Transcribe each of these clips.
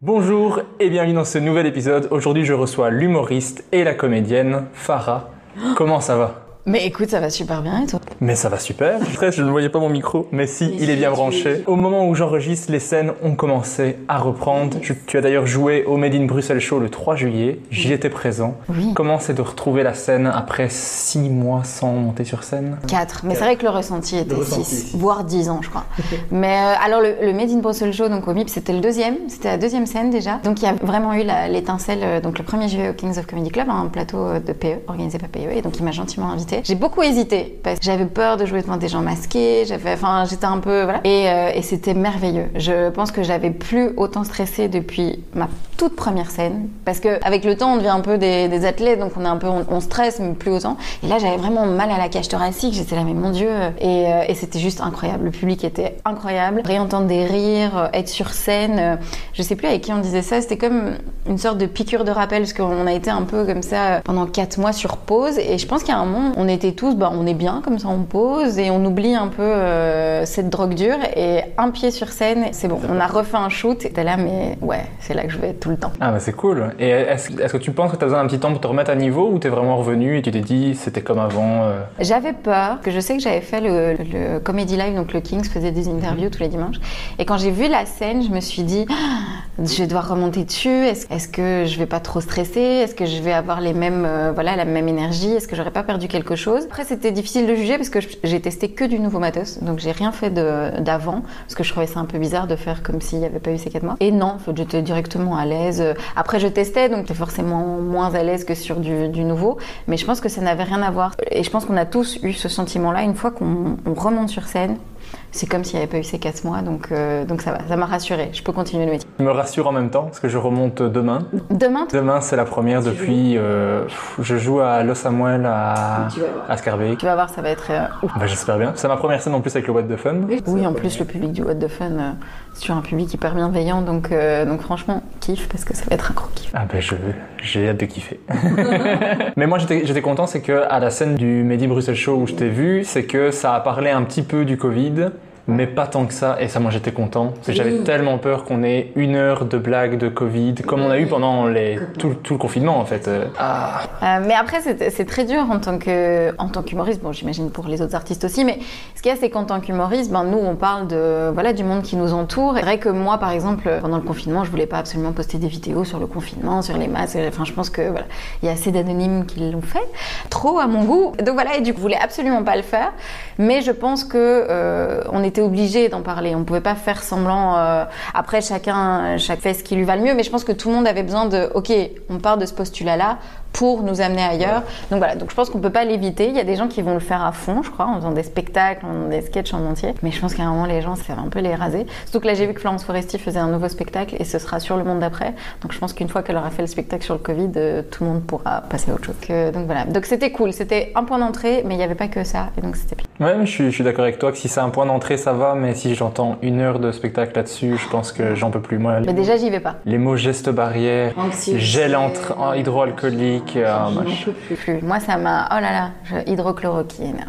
Bonjour et bienvenue dans ce nouvel épisode. Aujourd'hui, je reçois l'humoriste et la comédienne Farah. Comment ça va? Mais écoute, ça va super bien et toi? Mais ça va super. Je ne voyais pas mon micro, mais si, il est bien branché. Au moment où j'enregistre, les scènes ont commencé à reprendre. Tu as d'ailleurs joué au Made in Bruxelles Show le 3 juillet. J'y étais présent. Oui. Comment c'est de retrouver la scène après 6 mois sans monter sur scène? 4. Mais c'est vrai que le ressenti était 6, voire 10 ans, je crois. Mais alors, le Made in Bruxelles Show, donc au MIP, c'était le deuxième. C'était la deuxième scène déjà. Donc, il y a vraiment eu l'étincelle. Donc, le premier, je vais au Kings of Comedy Club, un plateau de PE, organisé par PE. Et donc, il m'a gentiment invité. J'ai beaucoup hésité parce que j'avais peur de jouer devant des gens masqués, j'étais un peu voilà et c'était merveilleux. Je pense que j'avais plus autant stressé depuis ma toute première scène parce que avec le temps on devient un peu des athlètes, donc on stresse mais plus autant. Et là j'avais vraiment mal à la cage thoracique, j'étais là mais mon Dieu, et c'était juste incroyable. Le public était incroyable, réentendre des rires, être sur scène, je sais plus avec qui on disait ça, c'était comme une sorte de piqûre de rappel parce qu'on a été un peu comme ça pendant 4 mois sur pause, et je pense qu'à un moment on était tous on est bien comme ça, on pose et on oublie un peu cette drogue dure, et un pied sur scène, c'est bon, on a refait un shoot, et t'es là mais ouais, c'est là que je vais être tout le temps. Ah bah c'est cool. Et est-ce que tu penses que t'as besoin d'un petit temps pour te remettre à niveau, ou t'es vraiment revenu et tu t'es dit c'était comme avant? J'avais peur, que je sais que j'avais fait le Comedy Live, donc le Kings faisait des interviews tous les dimanches, et quand j'ai vu la scène je me suis dit je vais devoir remonter dessus, est-ce que je vais pas trop stresser, est-ce que je vais avoir la même énergie, est-ce que j'aurais pas perdu quelque chose? Après c'était difficile de juger parce que j'ai testé que du nouveau matos, donc j'ai rien fait d'avant parce que je trouvais ça un peu bizarre de faire comme s'il n'y avait pas eu ces 4 mois. Et non, j'étais directement à l'aise. Après je testais, donc j'étais forcément moins à l'aise que sur du nouveau, mais je pense que ça n'avait rien à voir. Et je pense qu'on a tous eu ce sentiment-là une fois qu'on remonte sur scène. C'est comme s'il n'y avait pas eu ces 4 mois, donc ça va, ça m'a rassurée, je peux continuer le métier. Je me rassure en même temps, parce que je remonte demain. Demain, c'est la première depuis... je joue à Los Samuel à Scarbeck. Tu vas voir, ça va être ouf. Bah, j'espère bien. C'est ma première scène en plus avec le What the Fun. Oui, en plus le public du What the Fun, c'est un public hyper bienveillant, donc franchement, kiffe, parce que ça va être un gros kiff. Ah ben j'ai hâte de kiffer. Mais moi j'étais content, c'est que à la scène du Made in Bruxelles Show où je t'ai vu, c'est que ça a parlé un petit peu du Covid, mais pas tant que ça, et ça moi j'étais content, parce que j'avais tellement peur qu'on ait 1 heure de blagues de Covid, comme on a eu pendant tout le confinement en fait. Mais après c'est très dur en tant qu'humoriste, bon j'imagine pour les autres artistes aussi, mais ce qu'il y a c'est qu'en tant qu'humoriste, nous on parle du monde qui nous entoure. C'est vrai que moi par exemple, pendant le confinement, je voulais pas absolument poster des vidéos sur le confinement, sur les masques, je pense que voilà, il y a assez d'anonymes qui l'ont fait, trop à mon goût, donc voilà, et du coup je voulais absolument pas le faire, mais je pense que on était obligé d'en parler, on pouvait pas faire semblant. Après chaque fait ce qui lui va le mieux, mais je pense que tout le monde avait besoin on part de ce postulat-là pour nous amener ailleurs. Donc voilà, donc je pense qu'on peut pas l'éviter. Il y a des gens qui vont le faire à fond, je crois, en faisant des spectacles, en faisant des sketchs en entier. Mais je pense qu'à un moment, les gens, ça va un peu les raser. Surtout que là, j'ai vu que Florence Foresti faisait un nouveau spectacle et ce sera sur le monde d'après. Donc je pense qu'une fois qu'elle aura fait le spectacle sur le Covid, tout le monde pourra passer à autre chose. Donc voilà. Donc c'était cool. C'était un point d'entrée, mais il n'y avait pas que ça. Et donc c'était bien. Ouais, mais je suis d'accord avec toi que si c'est un point d'entrée, ça va. Mais si j'entends 1 heure de spectacle là-dessus, je pense que j'en peux plus. Moi, mais déjà, j'y vais pas. Les mots gestes barrières, gel hydroalcoolique, plus. Moi, ça m'a... Oh là là, hydrochloroquine.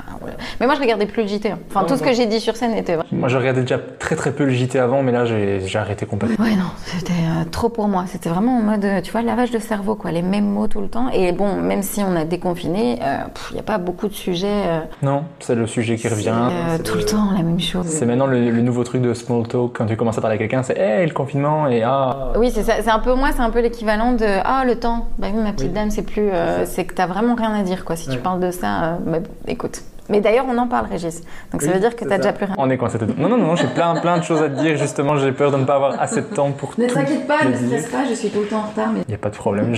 Mais moi, je regardais plus le JT. Enfin, tout ce que j'ai dit sur scène était vrai. Moi, je regardais déjà très très peu le JT avant, mais là, j'ai arrêté complètement. Ouais, non, c'était trop pour moi. C'était vraiment en mode, tu vois, lavage de cerveau, quoi. Les mêmes mots tout le temps. Et bon, même si on a déconfiné, il n'y a pas beaucoup de sujets... Non, c'est le sujet qui revient. Tout le temps, la même chose. C'est maintenant le nouveau truc de small talk. Quand tu commences à parler à quelqu'un, c'est « Hey, le confinement » et « Ah ». Oui, c'est ça. C'est un peu moi, c'est un peu l'équivalent de « Ah, le temps ». Bah oui, ma petite dame, c'est plus... c'est que t'as vraiment rien à dire, quoi. Si tu parles de ça, écoute. Mais d'ailleurs, on en parle, Régis. Donc ça veut dire que t'as déjà plus rien. On est coincé. Non, j'ai plein de choses à te dire. Justement, j'ai peur de ne pas avoir assez de temps pour tout. Ne t'inquiète pas, ne stresse pas, je suis tout le temps en retard. Mais... Il n'y a pas de problème.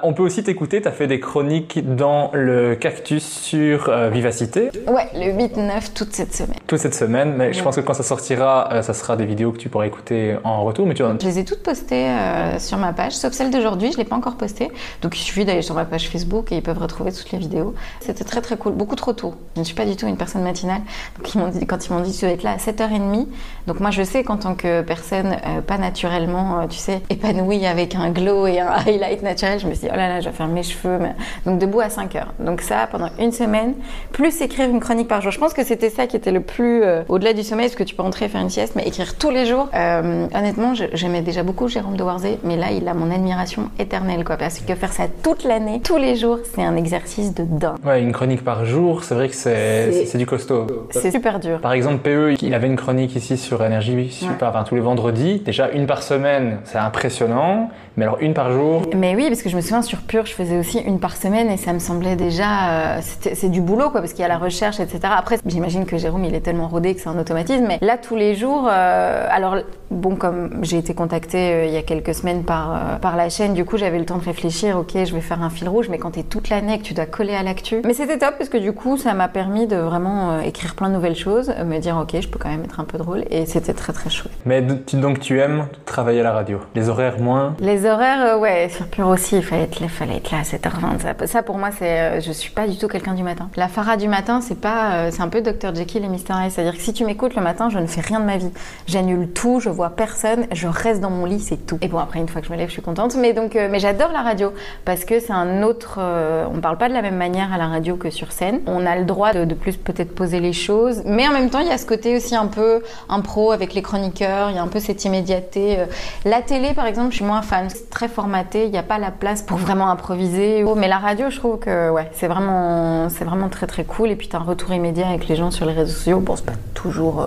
On peut aussi t'écouter. T'as fait des chroniques dans le Cactus sur Vivacité. Ouais, le 8-9 toute cette semaine. Toute cette semaine, mais je pense que quand ça sortira, ça sera des vidéos que tu pourras écouter en retour. Mais Je les ai toutes postées sur ma page, sauf celle d'aujourd'hui, je ne l'ai pas encore postée. Donc il suffit d'aller sur ma page Facebook et ils peuvent retrouver toutes les vidéos. C'était très très cool, beaucoup trop tôt. Je me suis suis pas du tout une personne matinale. Donc quand ils m'ont dit tu dois être là à 7h30, donc moi je sais qu'en tant que personne pas naturellement, tu sais, épanouie avec un glow et un highlight naturel, je me suis dit oh là là, je vais faire mes cheveux. Donc debout à 5h. Donc ça pendant une semaine, plus écrire une chronique par jour. Je pense que c'était ça qui était le plus au-delà du sommeil, parce que tu peux rentrer et faire une sieste, mais écrire tous les jours. Honnêtement, j'aimais déjà beaucoup Jérôme de Warzé, mais là il a mon admiration éternelle, quoi, parce que faire ça toute l'année, tous les jours, c'est un exercice de dingue. Ouais, une chronique par jour, c'est vrai que c'est du costaud. C'est super dur. Par exemple, PE, il avait une chronique ici sur Énergie, enfin, tous les vendredis. Déjà, une par semaine, c'est impressionnant, mais alors une par jour... Mais oui, parce que je me souviens sur Pure, je faisais aussi une par semaine et ça me semblait déjà... c'est du boulot, quoi, parce qu'il y a la recherche, etc. Après, j'imagine que Jérôme, il est tellement rodé que c'est un automatisme, mais là, tous les jours... alors, bon, comme j'ai été contactée il y a quelques semaines par la chaîne, du coup, j'avais le temps de réfléchir, ok, je vais faire un fil rouge, mais quand t'es toute l'année que tu dois coller à l'actu... Mais c'était top, parce que du coup, ça m'a permis de vraiment écrire plein de nouvelles choses, me dire, ok, je peux quand même être un peu drôle, et c'était très, très chouette. Mais donc, tu aimes travailler à la radio? Les horaires, moins? Les horaires, ouais, sur Pure aussi, il fallait être là à 7h20. Ça pour moi, je suis pas du tout quelqu'un du matin. La Farah du matin, c'est un peu Dr Jekyll et Mr Hyde. C'est-à-dire que si tu m'écoutes le matin, je ne fais rien de ma vie. J'annule tout, je vois personne, je reste dans mon lit, c'est tout. Et bon, après, une fois que je me lève, je suis contente. Mais j'adore la radio parce que c'est un autre... on parle pas de la même manière à la radio que sur scène. On a le droit de plus peut-être poser les choses. Mais en même temps, il y a ce côté aussi un peu impro avec les chroniqueurs. Il y a un peu cette immédiateté. La télé, par exemple, je suis moins fan. C'est très formaté. Il n'y a pas la place pour vraiment improviser. Mais la radio, je trouve que ouais, c'est vraiment très très cool. Et puis tu as un retour immédiat avec les gens sur les réseaux sociaux. Bon, c'est pas toujours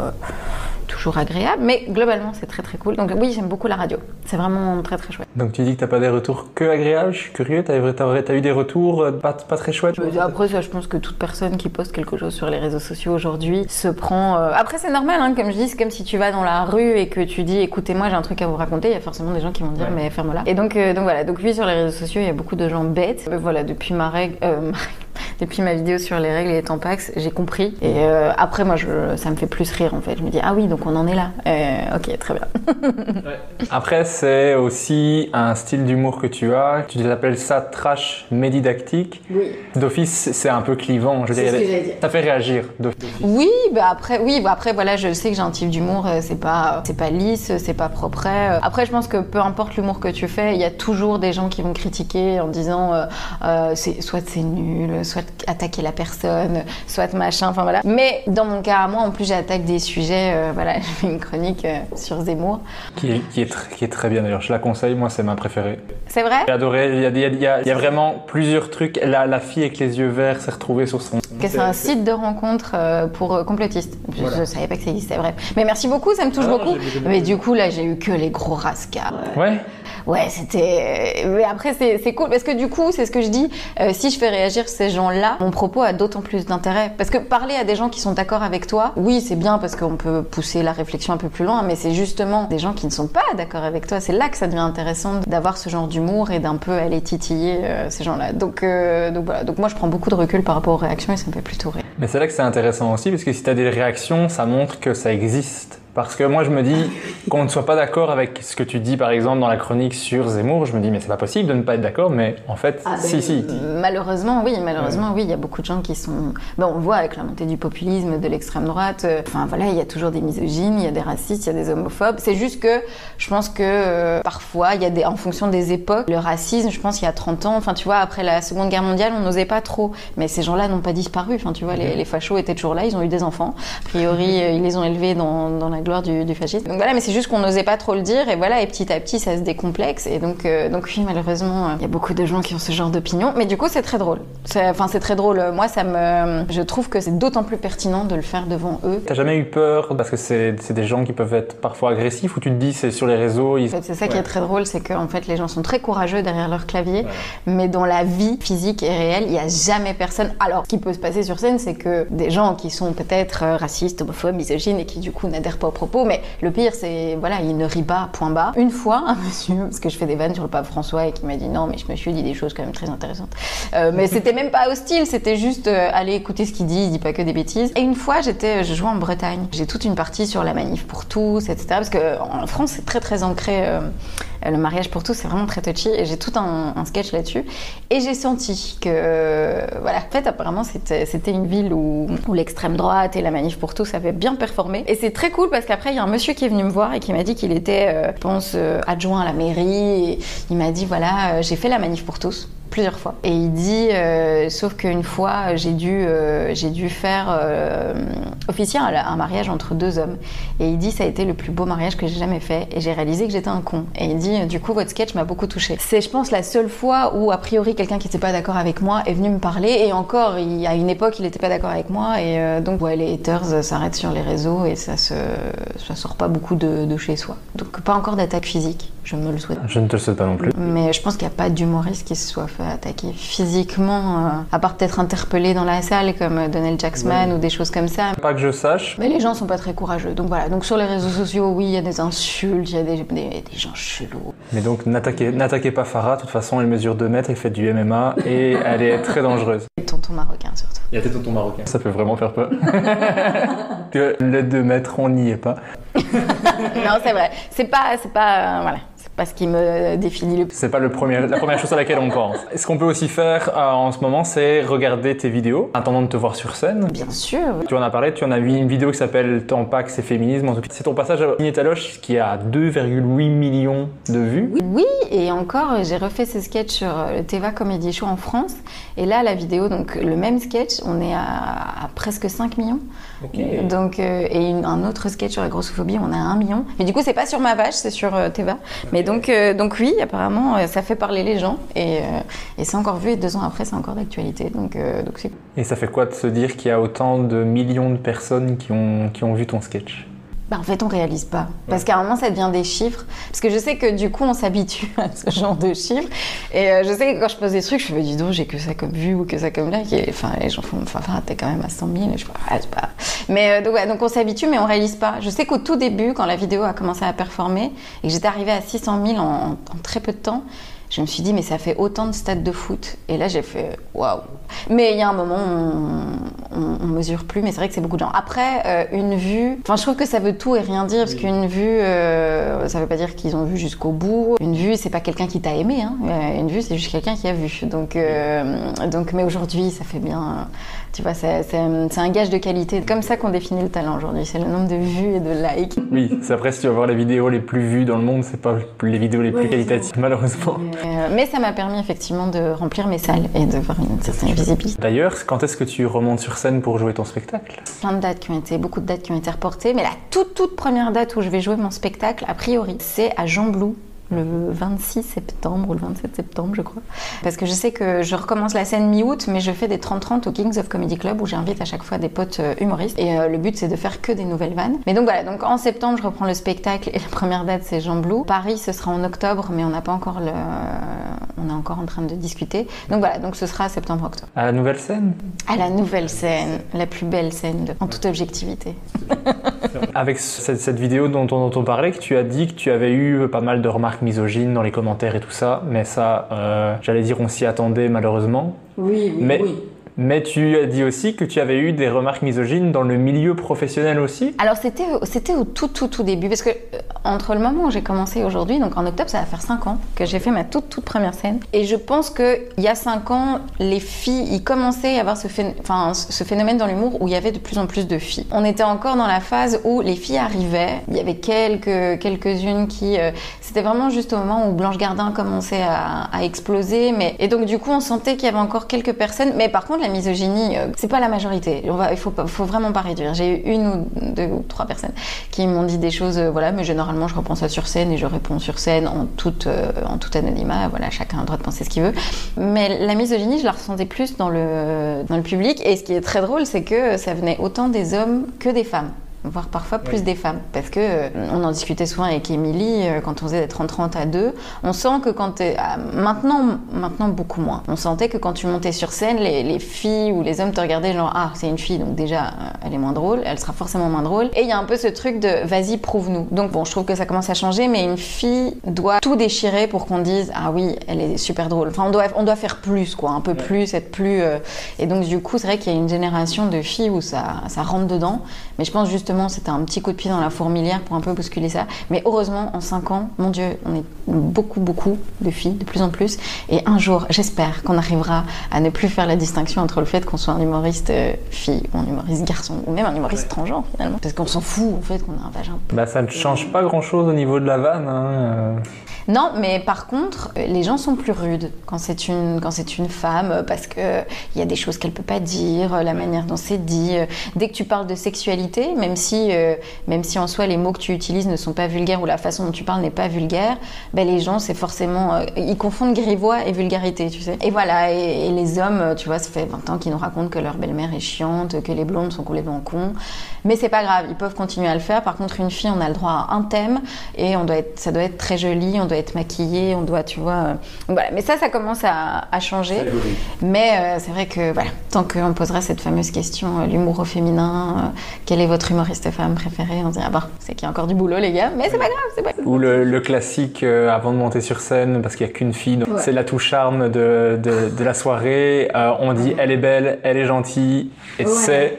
agréable, mais globalement c'est très très cool. Donc oui, j'aime beaucoup la radio. C'est vraiment très très chouette. Donc tu dis que t'as pas des retours que agréables. Je suis curieux. T'as eu des retours pas très chouettes? Après ça, je pense que toute personne qui poste quelque chose sur les réseaux sociaux aujourd'hui se prend. Après c'est normal, hein, comme je dis, c'est comme si tu vas dans la rue et que tu dis écoutez-moi, j'ai un truc à vous raconter. Il y a forcément des gens qui vont dire mais ferme-moi là. Et donc voilà. Donc oui, sur les réseaux sociaux, il y a beaucoup de gens bêtes. Voilà, depuis depuis ma vidéo sur les règles et les tampax, j'ai compris. Et après, moi, ça me fait plus rire, en fait. Je me dis, ah oui, donc on en est là. Ok, très bien. Après, c'est aussi un style d'humour que tu as. Tu appelles ça trash médidactique. Oui. D'office, c'est un peu clivant. C'est ce que j'allais dire. Ça fait réagir d'office. Oui, après, voilà, je sais que j'ai un type d'humour, c'est pas lisse, c'est pas propre. Après, je pense que peu importe l'humour que tu fais, il y a toujours des gens qui vont critiquer en disant soit c'est nul, soit attaquer la personne, soit machin, enfin voilà. Mais dans mon cas, moi, en plus, j'attaque des sujets, voilà, je fais une chronique sur Zemmour. Qui est très bien d'ailleurs, je la conseille, moi, c'est ma préférée. C'est vrai? J'ai adoré, il y a vraiment plusieurs trucs. La fille avec les yeux verts s'est retrouvée sur son... C'est un site de rencontre pour complotistes. Voilà. Je savais pas que ça existait, bref. Mais merci beaucoup, ça me touche beaucoup. Mais du coup, là, j'ai eu que les gros rascals. Ouais. Ouais, mais après c'est cool parce que du coup, c'est ce que je dis, si je fais réagir ces gens-là, mon propos a d'autant plus d'intérêt parce que parler à des gens qui sont d'accord avec toi, oui, c'est bien parce qu'on peut pousser la réflexion un peu plus loin, mais c'est justement des gens qui ne sont pas d'accord avec toi, c'est là que ça devient intéressant d'avoir ce genre d'humour et d'un peu aller titiller ces gens-là. Donc voilà, donc moi je prends beaucoup de recul par rapport aux réactions et ça me fait plutôt rire. Mais c'est là que c'est intéressant aussi parce que si tu as des réactions, ça montre que ça existe. Parce que moi, je me dis, qu'on ne soit pas d'accord avec ce que tu dis, par exemple, dans la chronique sur Zemmour, je me dis, mais c'est pas possible de ne pas être d'accord, mais en fait, si. Malheureusement, oui, il y a beaucoup de gens qui sont... Ben, on le voit avec la montée du populisme, de l'extrême droite, enfin voilà, il y a toujours des misogynes, il y a des racistes, il y a des homophobes. C'est juste que, je pense que parfois, il y a en fonction des époques, le racisme, je pense qu'il y a 30 ans, enfin tu vois, après la Seconde Guerre mondiale, on n'osait pas trop, mais ces gens-là n'ont pas disparu, enfin tu vois, les fachos étaient toujours là, ils ont eu des enfants, a priori, ils les ont élevés dans la gloire du fascisme. Donc voilà, mais c'est juste qu'on n'osait pas trop le dire et voilà, et petit à petit ça se décomplexe et donc oui, malheureusement il y a beaucoup de gens qui ont ce genre d'opinion, mais du coup c'est très drôle. C'est très drôle. Moi je trouve que c'est d'autant plus pertinent de le faire devant eux. T'as jamais eu peur parce que c'est des gens qui peuvent être parfois agressifs ou tu te dis c'est sur les réseaux En fait, c'est ça qui est très drôle, c'est que en fait les gens sont très courageux derrière leur clavier, mais dans la vie physique et réelle, il y a jamais personne. Alors ce qui peut se passer sur scène, c'est que des gens qui sont peut-être racistes, homophobes, misogynes et qui du coup n'adhèrent pas aux propos, mais le pire c'est voilà, il ne rit pas, point barre. Une fois un monsieur, parce que je fais des vannes sur le pape François et qui m'a dit non mais je me suis dit des choses quand même très intéressantes, mais c'était même pas hostile, c'était juste allez écouter ce qu'il dit pas que des bêtises. Et une fois je jouais en Bretagne, j'ai toute une partie sur la manif pour tous, etc. Parce que en France c'est très très ancré Le mariage pour tous, c'est vraiment très touchy et j'ai tout un sketch là-dessus. Et j'ai senti que, voilà, en fait, apparemment, c'était une ville où l'extrême droite et la manif pour tous avaient bien performé. Et c'est très cool parce qu'après, il y a un monsieur qui est venu me voir et qui m'a dit qu'il était, je pense, adjoint à la mairie. Et il m'a dit, voilà, j'ai fait la manif pour tous. Plusieurs fois. Et il dit, sauf qu'une fois, j'ai dû faire officier un mariage entre 2 hommes. Et il dit, ça a été le plus beau mariage que j'ai jamais fait. Et j'ai réalisé que j'étais un con. Et il dit, du coup, votre sketch m'a beaucoup touchée. C'est, je pense, la seule fois où, a priori, quelqu'un qui n'était pas d'accord avec moi est venu me parler. Et encore, à une époque, il n'était pas d'accord avec moi. Et donc, ouais, les haters s'arrêtent sur les réseaux et ça sort pas beaucoup de chez soi. Donc, pas encore d'attaque physique. Je me le souhaite. Je ne te le souhaite pas non plus. Mais je pense qu'il n'y a pas d'humoriste qui se soit fait attaquer physiquement, à part peut-être interpellé dans la salle comme Donald Jacksman ou des choses comme ça. Pas que je sache. Mais les gens sont pas très courageux. Donc voilà. Donc sur les réseaux sociaux, oui, il y a des insultes, il y a des gens chelous. Mais donc n'attaquez pas Farah. De toute façon, elle mesure 2 mètres, elle fait du MMA et elle est très dangereuse. Et tonton marocain surtout. Il y a tes tontons marocains. Ça peut vraiment faire peur. Que les 2 mètres, on n'y est pas. Non, c'est vrai. C'est pas voilà. Parce qu'il me définit le... C'est pas la première chose à laquelle on pense. Ce qu'on peut aussi faire en ce moment, c'est regarder tes vidéos, en attendant de te voir sur scène. Bien sûr. Tu en as parlé, tu en as vu une vidéo qui s'appelle Tampax et féminisme. C'est ton passage à Inétaloche qui a 2,8 millions de vues. Oui, et encore, j'ai refait ce sketch sur le Teva Comedy Show en France. Et là, la vidéo, donc le même sketch, on est à presque 5 millions. Okay. Donc, et un autre sketch sur la grossophobie, on est à 1 million. Mais du coup, c'est pas sur ma page, c'est sur Teva. Mais donc oui, apparemment, ça fait parler les gens et c'est encore vu et 2 ans après, c'est encore d'actualité. Donc c'est... Et ça fait quoi de se dire qu'il y a autant de millions de personnes qui ont vu ton sketch ? En fait, on réalise pas. Parce qu'à un moment, ça devient des chiffres. Parce que je sais que du coup, on s'habitue à ce genre de chiffres. Et je sais que quand je pose des trucs, je me dis, j'ai que ça comme vue ou que ça comme like. Et enfin, les gens font, t'es quand même à 100 000. Et je fais, c'est pas... Mais donc on s'habitue, mais on réalise pas. Je sais qu'au tout début, quand la vidéo a commencé à performer et que j'étais arrivée à 600 000 en très peu de temps, je me suis dit, mais ça fait autant de stades de foot. Et là, j'ai fait, waouh. Mais il y a un moment où on mesure plus, mais c'est vrai que c'est beaucoup de gens. Après, une vue, je trouve que ça veut tout et rien dire, parce qu'une vue, ça veut pas dire qu'ils ont vu jusqu'au bout. Une vue, c'est pas quelqu'un qui t'a aimé, hein. Une vue, c'est juste quelqu'un qui a vu. Donc mais aujourd'hui, ça fait bien, tu vois, c'est un gage de qualité. C'est comme ça qu'on définit le talent aujourd'hui, c'est le nombre de vues et de likes. Oui, c'est après, si tu vas voir les vidéos les plus vues dans le monde, c'est pas les vidéos les plus qualitatives, malheureusement. Mais ça m'a permis effectivement de remplir mes salles et de voir une certaine visibilité. D'ailleurs, quand est-ce que tu remontes sur scène pour jouer ton spectacle ? Beaucoup de dates qui ont été reportées, mais la toute première date où je vais jouer mon spectacle, a priori, c'est à Jean-Blou, le 26 septembre ou le 27 septembre, je crois. Parce que je sais que je recommence la scène mi-août, mais je fais des 30-30 au Kings of Comedy Club où j'invite à chaque fois des potes humoristes. Et le but, c'est de faire que des nouvelles vannes. Mais donc voilà, donc en septembre, je reprends le spectacle et la première date, c'est Jean-Blou. Paris, ce sera en octobre, mais on n'a pas encore on est encore en train de discuter. Donc voilà, donc ce sera septembre-octobre. À la nouvelle scène ? À la nouvelle scène, la plus belle scène, en toute objectivité. Avec cette vidéo dont on parlait, que tu as dit que tu avais eu pas mal de remarques misogynes dans les commentaires et tout ça, mais ça, j'allais dire, on s'y attendait malheureusement. Oui. Mais tu as dit aussi que tu avais eu des remarques misogynes dans le milieu professionnel aussi. Alors c'était au tout début, parce que entre le moment où j'ai commencé aujourd'hui, donc en octobre, ça va faire 5 ans que j'ai fait ma toute première scène. Et je pense qu'il y a 5 ans, les filles, il commençait à y avoir ce phénomène dans l'humour où il y avait de plus en plus de filles. On était encore dans la phase où les filles arrivaient, il y avait quelques-unes qui... c'était vraiment juste au moment où Blanche Gardin commençait à exploser. Et donc du coup, on sentait qu'il y avait encore quelques personnes, mais par contre, la misogynie, c'est pas la majorité. Il faut vraiment pas réduire. J'ai eu 1 ou 2 ou 3 personnes qui m'ont dit des choses, voilà, mais généralement je reprends ça sur scène et je réponds sur scène en tout anonymat. Voilà, chacun a le droit de penser ce qu'il veut. Mais la misogynie, je la ressentais plus dans le public. Et ce qui est très drôle, c'est que ça venait autant des hommes que des femmes. Voire parfois plus des femmes, parce que on en discutait souvent avec Émilie quand on faisait des 30-30 à 2. On sent que quand maintenant beaucoup moins. On sentait que quand tu montais sur scène, les filles ou les hommes te regardaient genre c'est une fille, donc déjà elle est moins drôle, elle sera forcément moins drôle. Et il y a un peu ce truc de vas-y prouve-nous. Donc bon, je trouve que ça commence à changer, mais une fille doit tout déchirer pour qu'on dise oui, elle est super drôle. Enfin on doit faire plus quoi, un peu plus, être plus. Et donc du coup c'est vrai qu'il y a une génération de filles où ça rentre dedans, mais je pense justement justement, c'était un petit coup de pied dans la fourmilière pour un peu bousculer ça. Mais heureusement, en 5 ans, mon Dieu, on est beaucoup de filles, de plus en plus. Et un jour, j'espère qu'on arrivera à ne plus faire la distinction entre le fait qu'on soit un humoriste fille ou un humoriste garçon, ou même un humoriste transgenre finalement. Parce qu'on s'en fout en fait qu'on a un vagin. Bah ça ne change pas grand-chose au niveau de la vanne. Non, mais par contre, les gens sont plus rudes quand c'est une femme, parce que il y a des choses qu'elle peut pas dire, la manière dont c'est dit. Dès que tu parles de sexualité, même si en soi les mots que tu utilises ne sont pas vulgaires ou la façon dont tu parles n'est pas vulgaire, ben les gens c'est forcément ils confondent grivois et vulgarité, tu sais. Et voilà, et les hommes, tu vois, ça fait 20 ans qu'ils nous racontent que leur belle-mère est chiante, que les blondes sont complètement cons, mais c'est pas grave, ils peuvent continuer à le faire. Par contre, une fille, on a le droit à un thème et ça doit être très joli, on doit être maquillée, on doit, tu vois. Voilà. Mais ça commence à changer. Mais c'est vrai que voilà, tant qu'on posera cette fameuse question, l'humour au féminin, quel est votre humoriste femme préféré, on se dira, bon, c'est qu'il y a encore du boulot, les gars, mais c'est pas grave, c'est pas grave. Ou le classique avant de monter sur scène, parce qu'il n'y a qu'une fille, donc c'est l'atout charme de la soirée. On dit elle est belle, elle est gentille, et c'est.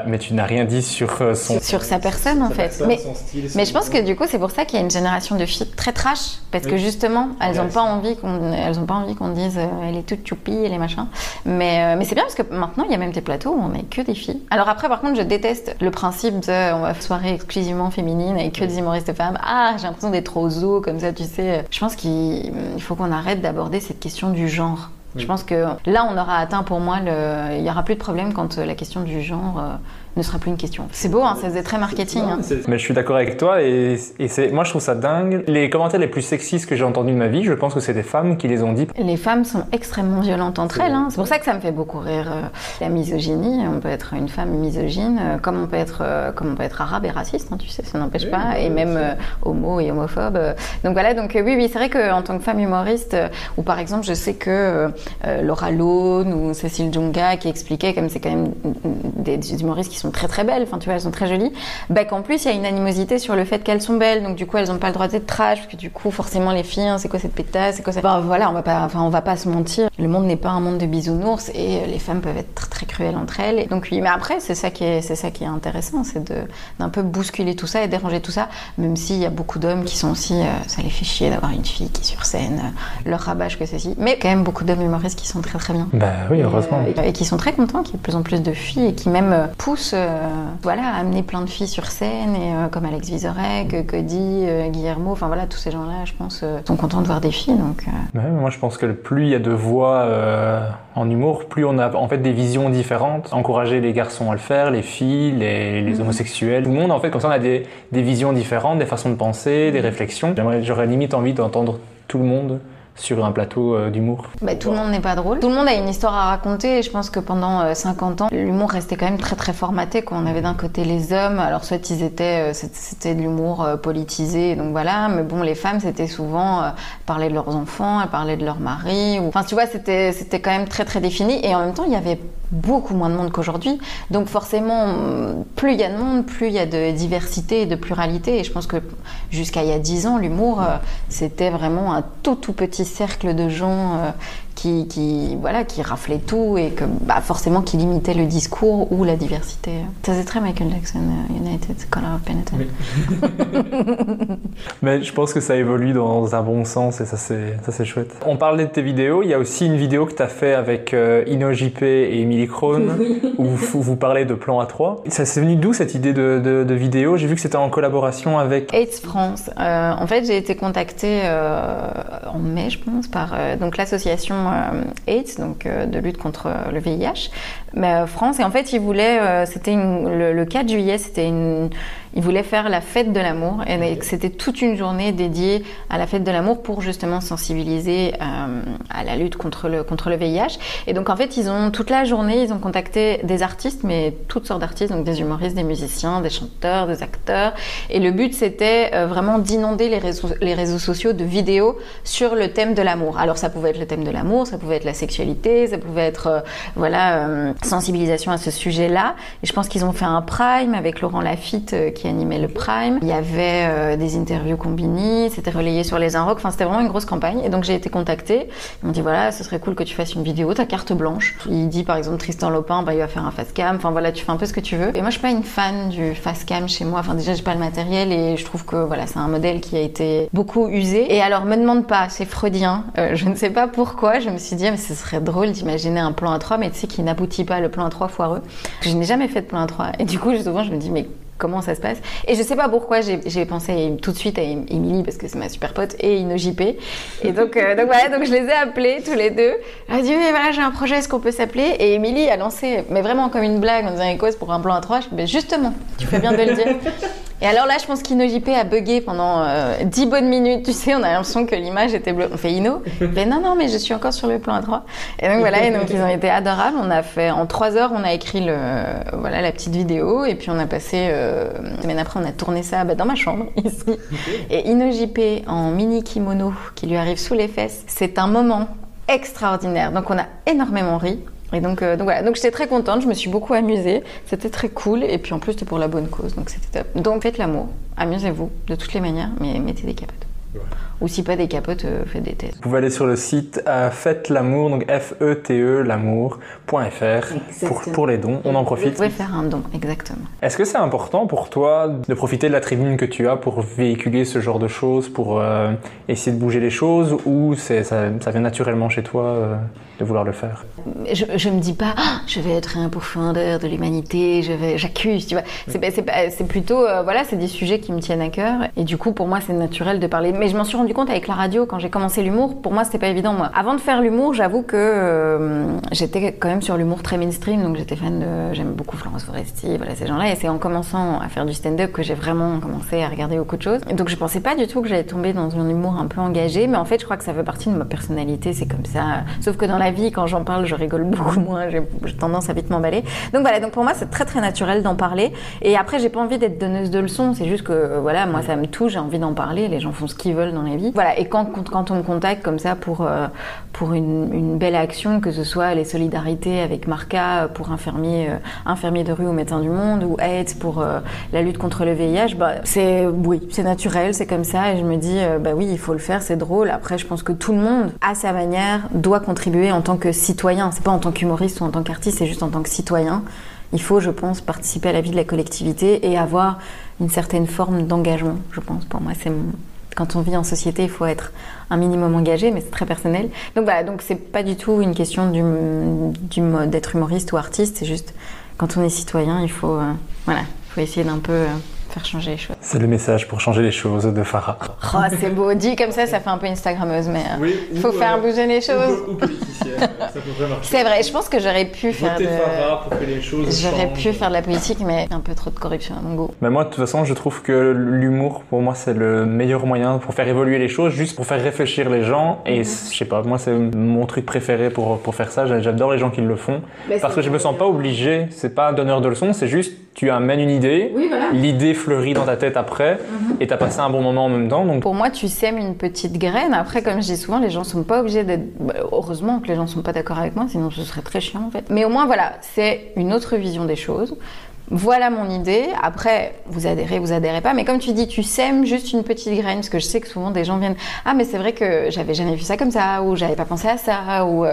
Mais tu n'as rien dit sur sur sa personne en fait. Mais je pense que du coup c'est pour ça qu'il y a une génération de filles très trash, parce que justement elles n'ont pas envie qu'on dise elle est toute choupie, elle est machin. Mais c'est bien parce que maintenant il y a même des plateaux où on n'est que des filles. Alors après par contre je déteste le principe de on va faire soirée exclusivement féminine avec que des humoristes femmes. Ah, j'ai l'impression d'être trop zoo comme ça, tu sais. Je pense qu'il faut qu'on arrête d'aborder cette question du genre. Je pense que là, on aura atteint pour moi il n'y aura plus de problème quand la question du genre ne sera plus une question. C'est beau, hein, ça faisait très marketing. Hein. Mais je suis d'accord avec toi et moi je trouve ça dingue. Les commentaires les plus sexistes que j'ai entendus de ma vie, je pense que c'est des femmes qui les ont dit. Les femmes sont extrêmement violentes entre elles. Hein. C'est pour ça que ça me fait beaucoup rire. La misogynie, on peut être une femme misogyne, comme on peut être arabe et raciste, hein, tu sais, ça n'empêche pas, et même homo et homophobe. Donc voilà, donc oui, c'est vrai qu'en tant que femme humoriste, ou par exemple, je sais que Laura Lone ou Cécile Djonga qui expliquaient, comme c'est quand même des humoristes qui sont très très belles, enfin tu vois, elles sont très jolies, bah qu'en plus il y a une animosité sur le fait qu'elles sont belles, donc du coup elles n'ont pas le droit d'être trash, parce que du coup forcément les filles, hein, c'est quoi cette pétasse, c'est quoi ça. Enfin voilà, on va pas se mentir, le monde n'est pas un monde de bisounours et les femmes peuvent être très cruelles entre elles. Et donc oui, mais après c'est ça qui est intéressant, c'est d'un peu bousculer tout ça et déranger tout ça, même s'il y a beaucoup d'hommes qui sont aussi, ça les fait chier d'avoir une fille qui est sur scène, leur rabâche que ceci, mais quand même beaucoup d'hommes humoristes qui sont très très bien. Bah oui, heureusement. Et qui sont très contents qu'il y ait de plus en plus de filles et qui même poussent à amener plein de filles sur scène, et comme Alex Vizorek, Cody, Guillermo, enfin voilà, tous ces gens-là, je pense, sont contents de voir des filles. Donc, ouais, moi je pense que plus il y a de voix en humour, plus on a en fait des visions différentes. Encourager les garçons à le faire, les filles, les homosexuels, tout le monde en fait, comme ça on a des visions différentes, des façons de penser, des réflexions. J'aurais limite envie d'entendre tout le monde sur un plateau d'humour. Bah, tout le monde n'est pas drôle. Tout le monde a une histoire à raconter, et je pense que pendant 50 ans, l'humour restait quand même très très formaté. On avait d'un côté les hommes, alors soit c'était de l'humour politisé, donc voilà, mais bon, les femmes, c'était souvent parler de leurs enfants, parler de leur mari, enfin tu vois, c'était quand même très très défini, et en même temps, il y avait beaucoup moins de monde qu'aujourd'hui, donc forcément, plus il y a de monde, plus il y a de diversité et de pluralité, et je pense que jusqu'à il y a 10 ans, l'humour, c'était vraiment un tout petit cercle de gens qui raflaient tout, et que forcément qui limitaient le discours ou la diversité. Ça c'est très Michael Jackson, United Color of Penitence. Oui. Mais je pense que ça évolue dans un bon sens, et ça c'est chouette. On parlait de tes vidéos, il y a aussi une vidéo que tu as fait avec InnoJP et Émilie Krohn, où vous parlez de plan A3. Ça c'est venu d'où cette idée de vidéo? J'ai vu que c'était en collaboration avec AIDS France. En fait, j'ai été contactée en mai, je pense, par donc l'association AIDS, donc de lutte contre le VIH, France. Et en fait, ils voulaient, c'était le 4 juillet, ils voulaient faire la fête de l'amour, et c'était toute une journée dédiée à la fête de l'amour pour justement sensibiliser à la lutte contre le VIH. Et donc en fait, toute la journée, ils ont contacté des artistes, mais toutes sortes d'artistes, donc des humoristes, des musiciens, des chanteurs, des acteurs. Et le but, c'était vraiment d'inonder les réseaux sociaux de vidéos sur le thème de l'amour. Alors ça pouvait être le thème de l'amour, ça pouvait être la sexualité, ça pouvait être sensibilisation à ce sujet-là. Et je pense qu'ils ont fait un prime avec Laurent Lafitte qui animait le Prime. Il y avait des interviews Combini, c'était relayé sur les Inrocks. Enfin, c'était vraiment une grosse campagne. Et donc, j'ai été contactée. Ils m'ont dit, voilà, ce serait cool que tu fasses une vidéo, ta carte blanche. Il dit, par exemple, Tristan Lopin, il va faire un face cam. Enfin, voilà, tu fais un peu ce que tu veux. Et moi, je suis pas une fan du face cam chez moi. Enfin, déjà, j'ai pas le matériel et je trouve que, voilà, c'est un modèle qui a été beaucoup usé. Et alors, me demande pas, c'est freudien. Je ne sais pas pourquoi. Je me suis dit, mais ce serait drôle d'imaginer un plan A3, mais tu sais, qui n'aboutit pas, le plan A3 foireux. Je n'ai jamais fait de plan A3. Et du coup, souvent, je me dis, mais comment ça se passe? Et je sais pas pourquoi j'ai pensé tout de suite à Émilie parce que c'est ma super pote et InnoJP. Et donc voilà, donc je les ai appelés tous les deux. Elle a dit, mais voilà, j'ai un projet, est-ce qu'on peut s'appeler? Et Émilie a lancé, mais vraiment comme une blague en disant, écoute, pour un plan A3, je dis, mais justement, tu fais bien de le dire. Et alors là, je pense qu'InnoJP a bugué pendant 10 bonnes minutes. Tu sais, on a l'impression que l'image était bleue. On fait Inno. Mais non, mais je suis encore sur le plan A3. Et donc voilà, et donc ils ont été adorables. On a fait, en 3 heures, on a écrit la petite vidéo. Et puis on a passé, une semaine après, on a tourné ça dans ma chambre, ici. Et InnoJP en mini kimono qui lui arrive sous les fesses, c'est un moment extraordinaire. Donc on a énormément ri. Et donc voilà, donc j'étais très contente, je me suis beaucoup amusée, c'était très cool et puis en plus c'était pour la bonne cause, donc c'était top. Donc faites l'amour, amusez-vous de toutes les manières, mais mettez des capotes. Ouais. Ou si pas des capotes, faites des tests. Vous pouvez aller sur le site Faites l'amour, donc FETE l'amour.fr pour les dons, on en profite. Vous pouvez faire un don, exactement. Est-ce que c'est important pour toi de profiter de la tribune que tu as pour véhiculer ce genre de choses, pour essayer de bouger les choses, ou ça vient naturellement chez toi de vouloir le faire? Je me dis pas, je vais être un pourfendeur de l'humanité, j'accuse, tu vois. C'est plutôt, voilà, c'est des sujets qui me tiennent à cœur. Et du coup, pour moi, c'est naturel de parler. Mais je m'en suis rendu compte avec la radio, quand j'ai commencé l'humour, pour moi, c'était pas évident, moi. Avant de faire l'humour, j'avoue que j'étais quand même sur l'humour très mainstream, donc j'aime beaucoup Florence Foresti, voilà, ces gens-là. Et c'est en commençant à faire du stand-up que j'ai vraiment commencé à regarder beaucoup de choses. Et donc, je pensais pas du tout que j'allais tomber dans un humour un peu engagé, mais en fait, je crois que ça fait partie de ma personnalité, c'est comme ça. Sauf que dans la vie, quand j'en parle, je rigole beaucoup moins, j'ai tendance à vite m'emballer. Donc voilà, donc pour moi, c'est très très naturel d'en parler. Et après, j'ai pas envie d'être donneuse de leçons, c'est juste que voilà, moi ça me touche, j'ai envie d'en parler, les gens font ce qu'ils veulent dans la vie. Voilà, et quand on me contacte comme ça pour une belle action, que ce soit les solidarités avec Marca pour infirmiers de rue au Médecins du Monde, ou AIDS pour la lutte contre le VIH, c'est naturel, c'est comme ça, et je me dis, oui, il faut le faire, c'est drôle. Après, je pense que tout le monde, à sa manière, doit contribuer en tant que citoyen. C'est pas en tant qu'humoriste ou en tant qu'artiste, c'est juste en tant que citoyen. Il faut, je pense, participer à la vie de la collectivité et avoir une certaine forme d'engagement, je pense. Pour moi, quand on vit en société, il faut être un minimum engagé, mais c'est très personnel. Donc voilà, donc c'est pas du tout une question d'être humoriste ou artiste, c'est juste quand on est citoyen, il faut essayer d'un peu faire changer les choses. C'est le message pour changer les choses de Farah. Oh, c'est beau, dit comme ça fait un peu Instagrammeuse, mais il faut faire bouger les choses. Ou politicienne, ça peut marcher. C'est vrai, je pense que j'aurais pu faire Farah pour que les choses pu faire de la politique, mais un peu trop de corruption à mon goût. Mais moi, de toute façon, je trouve que l'humour, pour moi, c'est le meilleur moyen pour faire évoluer les choses, juste pour faire réfléchir les gens. Et je sais pas, moi, c'est mon truc préféré pour faire ça. J'adore les gens qui le font. Parce que je me sens pas obligé. C'est pas un donneur de leçons, c'est juste tu amènes une idée, l'idée fleurit dans ta tête après, et t'as passé un bon moment en même temps. Donc... Pour moi, tu sèmes une petite graine. Après, comme je dis souvent, les gens sont pas obligés d'être... heureusement que les gens sont pas d'accord avec moi, sinon ce serait très chiant en fait. Mais au moins, voilà, c'est une autre vision des choses. Voilà mon idée. Après, vous adhérez pas. Mais comme tu dis, tu sèmes juste une petite graine. Parce que je sais que souvent des gens viennent, ah mais c'est vrai que j'avais jamais vu ça comme ça, ou j'avais pas pensé à ça, ou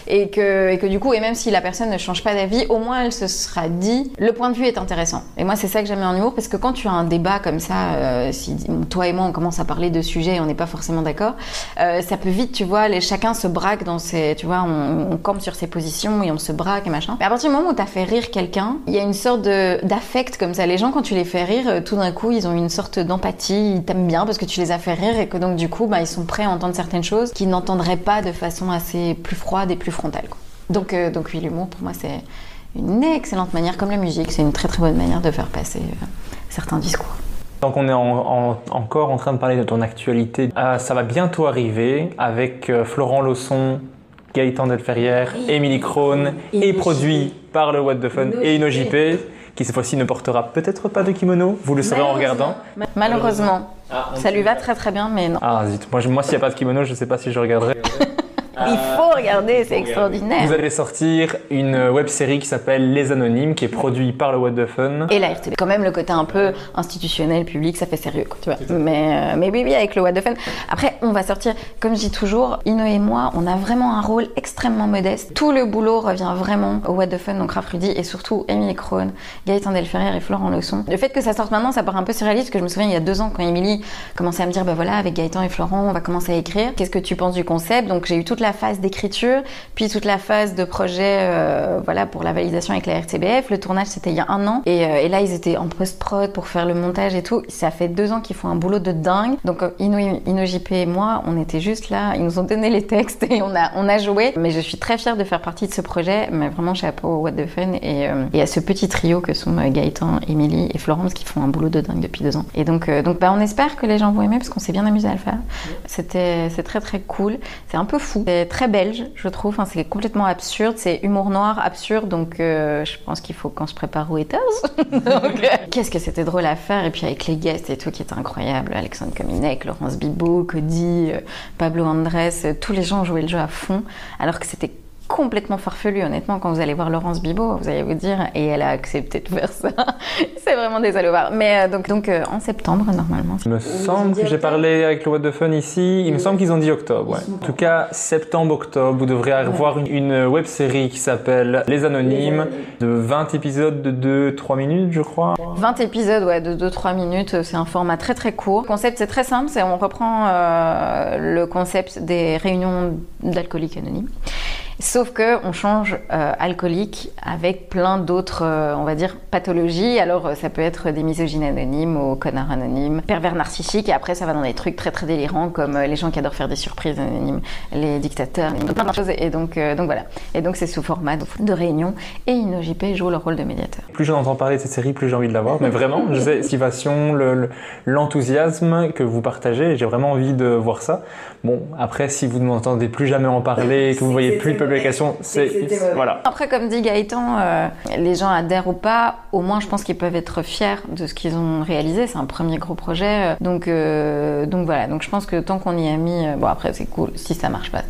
et que du coup, et même si la personne ne change pas d'avis, au moins elle se sera dit, le point de vue est intéressant. Et moi, c'est ça que j'aime en humour, parce que quand tu as un débat comme ça, si toi et moi on commence à parler de sujets et on n'est pas forcément d'accord, ça peut vite, tu vois, chacun se braque dans ses, tu vois, on campe sur ses positions et on se braque et machin. Mais à partir du moment où t'as fait rire quelqu'un, il y a une sorte d'affect comme ça. Les gens, quand tu les fais rire, tout d'un coup, ils ont une sorte d'empathie, ils t'aiment bien parce que tu les as fait rire et que donc du coup, ils sont prêts à entendre certaines choses qu'ils n'entendraient pas de façon assez plus froide et plus frontale, quoi. Donc oui, l'humour, pour moi, c'est une excellente manière, comme la musique, c'est une très très bonne manière de faire passer certains discours. Donc on est encore en train de parler de ton actualité. Ça va bientôt arriver avec Florent Lausson, Gaëtan Delferrière, Émilie Krohn, et produit par le What the Fun et InnoJP, qui cette fois-ci ne portera peut-être pas de kimono, vous le saurez en regardant. Malheureusement. Ça lui va très très bien, mais non. Ah zut, moi s'il n'y a pas de kimono, je ne sais pas si je regarderai. Il faut regarder, c'est extraordinaire. Vous allez sortir une web-série qui s'appelle Les Anonymes, qui est produite par le What the Fun. Et la RTB. Quand même, le côté un peu institutionnel, public, ça fait sérieux, quoi, tu vois. Mais oui, avec le What the Fun. Après, on va sortir, comme je dis toujours, Ino et moi, on a vraiment un rôle extrêmement modeste. Tout le boulot revient vraiment au What the Fun, donc Raph Rudy, et surtout Émilie Krohn, Gaëtan Delferrière et Florent Leçon. Le fait que ça sorte maintenant, ça paraît un peu surréaliste, parce que je me souviens, il y a 2 ans, quand Émilie commençait à me dire, bah voilà, avec Gaëtan et Florent, on va commencer à écrire. Qu'est-ce que tu penses du concept? Donc j'ai eu toute la phase d'écriture, puis toute la phase de projet, voilà, pour la validation avec la RTBF. Le tournage, c'était il y a 1 an. Et là, ils étaient en post-prod pour faire le montage et tout. Ça fait 2 ans qu'ils font un boulot de dingue. Donc Ino JP et moi, on était juste là. Ils nous ont donné les textes et on a joué. Mais je suis très fière de faire partie de ce projet. Mais vraiment, chapeau au What the Fun et à ce petit trio que sont Gaëtan, Émilie et Florence qui font un boulot de dingue depuis 2 ans. Et donc on espère que les gens vont aimer parce qu'on s'est bien amusé à le faire. C'est très très cool. C'est un peu fou. C'est très belge, je trouve. Enfin, c'est complètement absurde. C'est humour noir, absurde. Donc je pense qu'il faut qu'on se prépare aux haters. Qu'est-ce que c'était drôle à faire. Et puis avec les guests et tout qui étaient incroyables. Alexandre Kominek, Laurence Bibot, Cody, Pablo Andrés. Tous les gens jouaient le jeu à fond. Alors que c'était complètement farfelu, honnêtement. Quand vous allez voir Laurence Bibot, vous allez vous dire, et elle a accepté de faire ça. C'est vraiment des salopards. Mais donc en septembre, normalement. Il me semble que j'ai parlé avec le What the Fun ici, il me semble qu'ils ont dit octobre, ouais. En tout cas, septembre-octobre, vous devrez avoir une web-série qui s'appelle Les Anonymes, de 20 épisodes de 2-3 minutes, je crois. 20 épisodes, ouais, de 2-3 minutes, c'est un format très très court. Le concept, c'est très simple, on reprend le concept des réunions d'alcooliques anonymes. Sauf que on change alcoolique avec plein d'autres, on va dire, pathologies. Alors ça peut être des misogynes anonymes ou connards anonymes, pervers narcissiques, et après ça va dans des trucs très très délirants comme les gens qui adorent faire des surprises anonymes, les dictateurs, plein de choses. Et donc voilà. Et donc c'est sous format de réunion. Et Ino JP joue le rôle de médiateur. Plus j'en entends parler de cette série, plus j'ai envie de la voir. Mais vraiment, je sais, motivation, l'enthousiasme que vous partagez, j'ai vraiment envie de voir ça. Bon, après, si vous ne m'entendez plus jamais en parler, que vous voyez plus de publications, voilà. Après, comme dit Gaëtan, les gens adhèrent ou pas, au moins je pense qu'ils peuvent être fiers de ce qu'ils ont réalisé. C'est un premier gros projet, donc voilà. Donc je pense que tant qu'on y a mis, bon après c'est cool. Si ça marche pas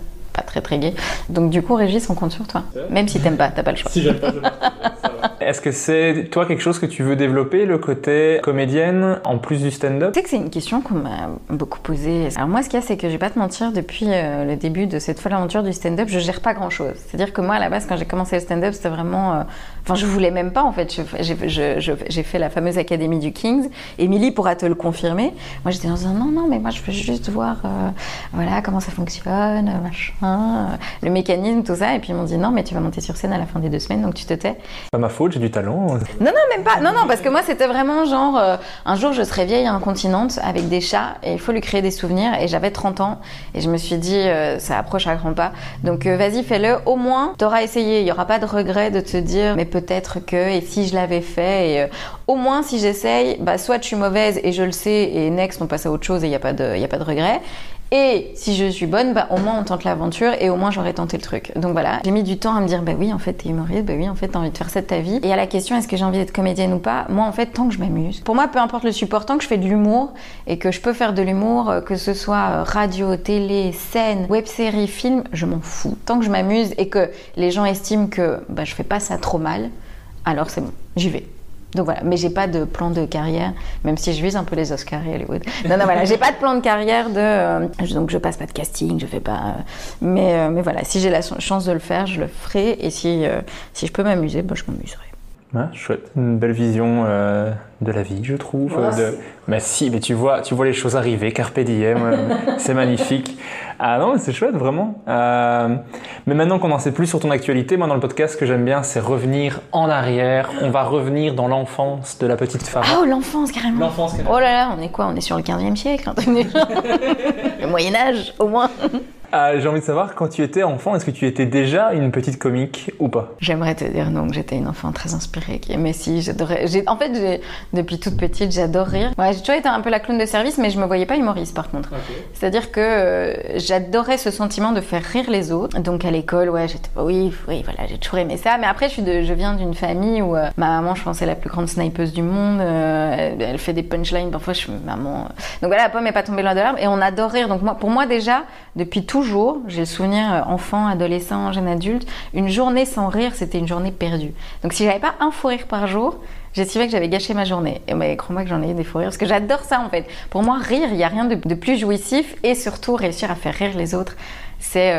très très gai. Donc du coup, Régis, on compte sur toi. Même si t'aimes pas, t'as pas le choix. Si j'aime pas, ça va. Est-ce que c'est toi quelque chose que tu veux développer, le côté comédienne, en plus du stand-up? Tu sais que c'est une question qu'on m'a beaucoup posée. Alors moi, ce qu'il y a, c'est que je vais pas te mentir, depuis le début de cette folle aventure du stand-up, je gère pas grand-chose. C'est-à-dire que moi, à la base, quand j'ai commencé le stand-up, c'était vraiment... Enfin, je voulais même pas, en fait. J'ai fait la fameuse académie du Kings. Émilie pourra te le confirmer. Moi, j'étais en disant, non, mais moi, je veux juste voir voilà, comment ça fonctionne, machin, le mécanisme, tout ça. Et puis, ils m'ont dit, non, mais tu vas monter sur scène à la fin des 2 semaines, donc tu te tais. Pas ma faute, j'ai du talent. Non, même pas. Non, parce que moi, c'était vraiment genre, un jour, je serai vieille incontinente avec des chats et il faut lui créer des souvenirs. Et j'avais 30 ans et je me suis dit, ça approche à grands pas. Donc, vas-y, fais-le. Au moins, t'auras essayé. Il y aura pas de regret de te dire, mais peut-être que, et si je l'avais fait. Et au moins, si j'essaye, bah, soit je suis mauvaise et je le sais et next, on passe à autre chose et il y a pas de regret. Et si je suis bonne, bah, au moins on tente l'aventure et au moins j'aurais tenté le truc. Donc voilà, j'ai mis du temps à me dire, bah oui, en fait t'es humoriste, bah oui, en fait t'as envie de faire ça de ta vie. Et à la question, est-ce que j'ai envie d'être comédienne ou pas? Moi, en fait, tant que je m'amuse. Pour moi, peu importe le support, tant que je fais de l'humour et que je peux faire de l'humour, que ce soit radio, télé, scène, web-série, film, je m'en fous. Tant que je m'amuse et que les gens estiment que bah, je fais pas ça trop mal, alors c'est bon, j'y vais. Donc voilà, mais j'ai pas de plan de carrière, même si je vise un peu les Oscars et Hollywood. Non, voilà, j'ai pas de plan de carrière donc je passe pas de casting, je fais pas. Mais voilà, si j'ai la chance de le faire, je le ferai. Et si je peux m'amuser, bah, je m'amuserai. Ouais, chouette, une belle vision de la vie, je trouve. Mais si, mais tu vois les choses arriver, carpe diem, c'est magnifique. Ah non, c'est chouette, vraiment. Mais maintenant qu'on en sait plus sur ton actualité, moi dans le podcast, ce que j'aime bien, c'est revenir en arrière. On va revenir dans l'enfance de la petite Farah. Oh, l'enfance, carrément. L'enfance, carrément. Oh là là, on est quoi? On est sur le 15e siècle. Le Moyen-Âge, au moins. J'ai envie de savoir, quand tu étais enfant, est-ce que tu étais déjà une petite comique ou pas? J'aimerais te dire non, que j'étais une enfant très inspirée. Mais si, j'adorais. Depuis toute petite, j'adore rire. Ouais, j'ai toujours été un peu la clown de service, mais je me voyais pas humoriste par contre. Okay. C'est-à-dire que j'adorais ce sentiment de faire rire les autres. Donc à l'école, ouais, oui, voilà, j'ai toujours aimé ça. Mais après, je viens d'une famille où ma maman, je pense, est la plus grande snipeuse du monde. Elle fait des punchlines. Parfois, je suis maman. Donc voilà, la pomme n'est pas tombée loin de l'arbre. Et on adore rire. Donc pour moi déjà, depuis tout toujours, j'ai le souvenir, enfant, adolescent, jeune adulte, une journée sans rire, c'était une journée perdue. Donc si j'avais pas un fou rire par jour, j'estimais que j'avais gâché ma journée. Et mais crois-moi que j'en ai eu des fous rires, parce que j'adore ça en fait. Pour moi, rire, il n'y a rien de plus jouissif, et surtout réussir à faire rire les autres. C'est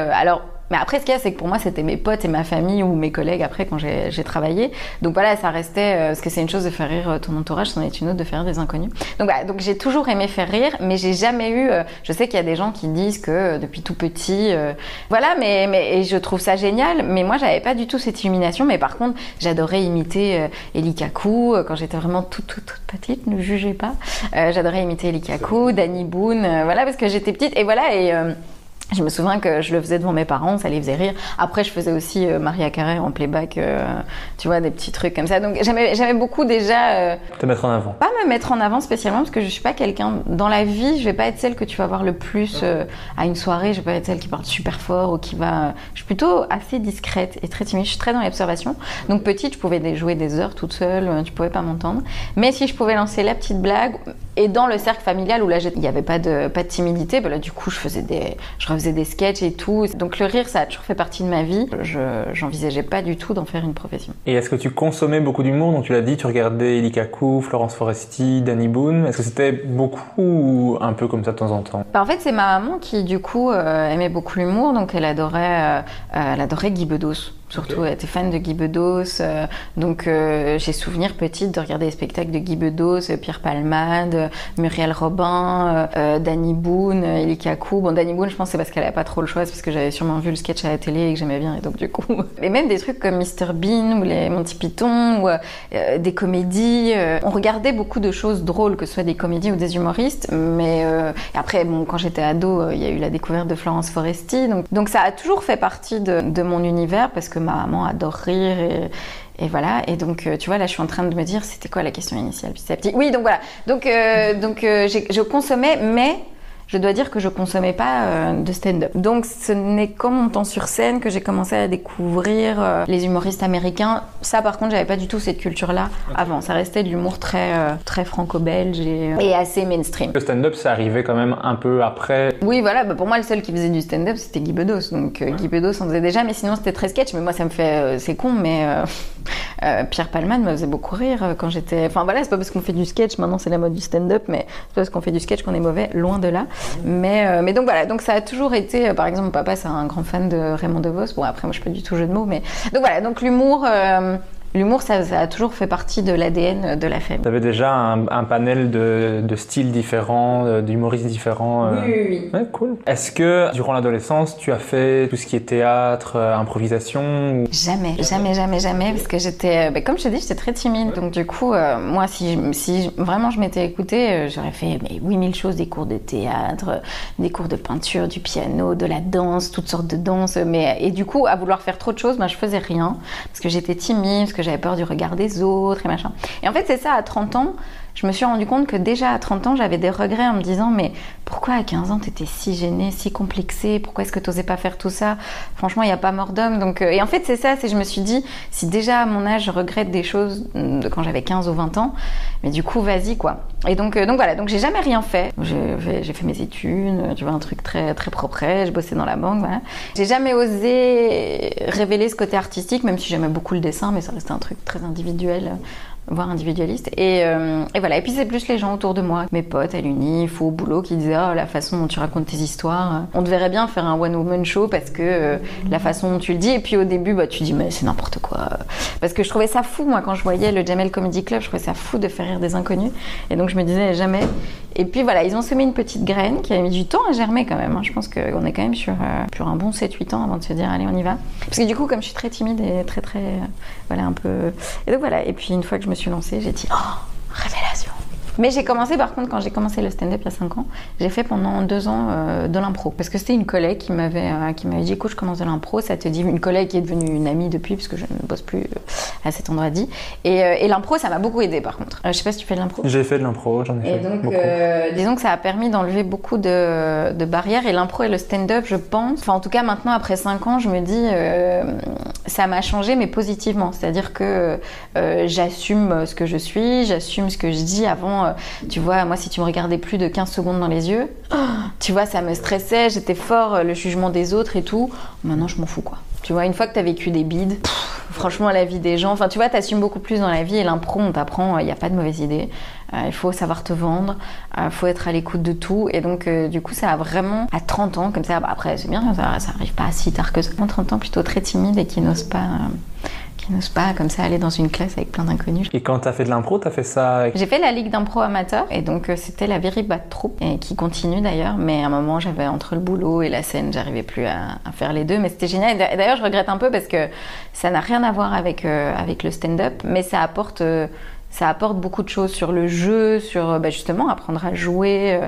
mais après, ce qu'il y a, c'est que pour moi, c'était mes potes et ma famille ou mes collègues après quand j'ai travaillé. Donc voilà, ça restait, parce que c'est une chose de faire rire ton entourage, c'en est une autre de faire rire des inconnus. Donc voilà, donc j'ai toujours aimé faire rire, mais j'ai jamais eu, je sais qu'il y a des gens qui disent que depuis tout petit, voilà, et je trouve ça génial, mais moi, j'avais pas du tout cette illumination, mais par contre, j'adorais imiter Eli Kaku quand j'étais vraiment toute petite, ne jugez pas. J'adorais imiter Eli Kaku, Danny Boone, voilà, parce que j'étais petite, et voilà, je me souviens que je le faisais devant mes parents, ça les faisait rire. Après, je faisais aussi Maria Carey en playback, tu vois, des petits trucs comme ça. Donc, j'aimais beaucoup déjà... te mettre en avant. Pas me mettre en avant spécialement, parce que je suis pas quelqu'un... Dans la vie, je vais pas être celle que tu vas voir le plus à une soirée. Je vais pas être celle qui parle super fort ou qui va... Je suis plutôt assez discrète et très timide. Je suis très dans l'observation. Donc, petite, je pouvais jouer des heures toute seule. Tu pouvais pas m'entendre. Mais si je pouvais lancer la petite blague... Et dans le cercle familial où là, il n'y avait pas de timidité, bah là, du coup, je faisais des sketchs et tout. Donc le rire, ça a toujours fait partie de ma vie. J'envisageais pas du tout d'en faire une profession. Et est-ce que tu consommais beaucoup d'humour? Donc tu l'as dit, tu regardais Eli Kaku, Florence Foresti, Danny Boone. Est-ce que c'était beaucoup ou un peu comme ça de temps en temps? Bah, en fait, c'est ma maman qui, du coup, aimait beaucoup l'humour. Donc elle adorait Guy Bedos. Surtout, elle était fan de Guy Bedos. Donc, j'ai souvenir petite de regarder les spectacles de Guy Bedos, Pierre Palmade, Muriel Robin, Danny Boone, Eli Kaku. Bon, Danny Boone, je pense que c'est parce qu'elle n'avait pas trop le choix, c'est parce que j'avais sûrement vu le sketch à la télé et que j'aimais bien. Et donc, du coup... Et même des trucs comme Mr Bean ou les Monty Python ou des comédies. On regardait beaucoup de choses drôles, que ce soit des comédies ou des humoristes. Mais après, bon, quand j'étais ado, il y a eu la découverte de Florence Foresti. Donc ça a toujours fait partie de mon univers parce que ma maman adore rire et voilà. Et donc, tu vois, là, je suis en train de me dire, c'était quoi la question initiale petit à petit. Oui, donc voilà. Donc, je consommais, mais je dois dire que je consommais pas de stand-up. Donc, ce n'est qu'en montant sur scène que j'ai commencé à découvrir les humoristes américains. Ça, par contre, j'avais pas du tout cette culture-là avant. Ça restait de l'humour très franco-belge et assez mainstream. Le stand-up, ça arrivait quand même un peu après. Oui, voilà. Bah, pour moi, le seul qui faisait du stand-up, c'était Guy Bedos. Donc, Guy Bedos en faisait déjà, mais sinon, c'était très sketch. Mais moi, ça me fait... c'est con, mais Pierre Palmade me faisait beaucoup rire quand j'étais... Enfin, voilà, c'est pas parce qu'on fait du sketch, maintenant, c'est la mode du stand-up, mais c'est pas parce qu'on fait du sketch qu'on est mauvais, loin de là. Mais donc voilà, donc ça a toujours été, par exemple, mon papa c'est un grand fan de Raymond DeVos. Bon, après moi je suis pas du tout jeu de mots, mais donc voilà, donc l'humour ça a toujours fait partie de l'ADN de la famille. Tu avais déjà un panel de styles différents, d'humoristes différents. Oui. Ouais, cool. Est-ce que durant l'adolescence, tu as fait tout ce qui est théâtre, improvisation ou... Jamais, parce que j'étais, comme je te dis, j'étais très timide. Donc du coup, moi, si vraiment je m'étais écoutée, j'aurais fait 8000 choses, des cours de théâtre, des cours de peinture, du piano, de la danse, toutes sortes de danses. Et du coup, à vouloir faire trop de choses, je faisais rien, parce que j'étais timide, parce que j'avais peur du regard des autres et machin. Et en fait, c'est ça, à 30 ans, je me suis rendu compte que déjà à 30 ans, j'avais des regrets en me disant mais pourquoi à 15 ans t'étais si gênée, si complexée, pourquoi est-ce que t'osais pas faire tout ça? Franchement, il n'y a pas mort d'homme. Donc, et en fait, c'est ça, je me suis dit, si déjà à mon âge, je regrette des choses de quand j'avais 15 ou 20 ans, mais du coup, vas-y quoi. Et donc voilà, donc j'ai jamais rien fait. J'ai fait mes études, tu vois, un truc très, très propre, je bossais dans la banque, voilà. J'ai jamais osé révéler ce côté artistique, même si j'aimais beaucoup le dessin, mais ça restait un truc très individuel, voire individualiste. Et voilà. Et puis c'est plus les gens autour de moi, mes potes à l'UNIF ou au boulot qui disaient la façon dont tu racontes tes histoires, on te verrait bien faire un one woman show parce que la façon dont tu le dis. Et puis au début, tu dis mais c'est n'importe quoi. Parce que je trouvais ça fou, moi, quand je voyais le Jamel Comedy Club, je trouvais ça fou de faire rire des inconnus. Et donc je me disais jamais. Et puis voilà, ils ont semé une petite graine qui a mis du temps à germer quand même. Je pense qu'on est quand même sur un bon 7-8 ans avant de se dire allez, on y va. Parce que du coup, comme je suis très timide et très voilà, un peu... Et donc voilà, et puis une fois que je me suis lancée, j'ai dit révélation. Mais j'ai commencé, par contre, quand j'ai commencé le stand-up il y a 5 ans, j'ai fait pendant 2 ans de l'impro. Parce que c'était une collègue qui m'avait dit écoute, je commence de l'impro, ça te dit, une collègue qui est devenue une amie depuis, parce que je ne bosse plus à cet endroit dit. Et l'impro, ça m'a beaucoup aidé par contre. Je sais pas si tu fais de l'impro. J'ai fait de l'impro, j'en ai fait. Et donc, beaucoup. disons que ça a permis d'enlever beaucoup de barrières. Et l'impro et le stand-up, je pense, enfin en tout cas maintenant après 5 ans, je me dis, ça m'a changé mais positivement. C'est-à-dire que j'assume ce que je suis, j'assume ce que je dis. Avant, tu vois, moi si tu me regardais plus de 15 secondes dans les yeux, tu vois, ça me stressait, j'étais fort, le jugement des autres et tout. Maintenant, je m'en fous, quoi. Tu vois, une fois que t'as vécu des bides, franchement, la vie des gens, enfin, tu vois, t'assumes beaucoup plus dans la vie et l'impro, on t'apprend, il n'y a pas de mauvaise idée. Il faut savoir te vendre, il faut être à l'écoute de tout. Et donc, du coup, ça a vraiment, à 30 ans, comme ça, bah, après, c'est bien, ça arrive pas si tard que ça. 30 ans, plutôt très timide et qui n'ose pas comme ça aller dans une classe avec plein d'inconnus. Et quand t'as fait de l'impro, t'as fait ça avec... J'ai fait la ligue d'impro amateur et donc c'était la Very Bad Troupe et qui continue d'ailleurs, mais à un moment j'avais entre le boulot et la scène, j'arrivais plus à faire les deux, mais c'était génial. Et d'ailleurs je regrette un peu parce que ça n'a rien à voir avec le stand-up, mais ça apporte beaucoup de choses sur le jeu, sur justement apprendre à jouer,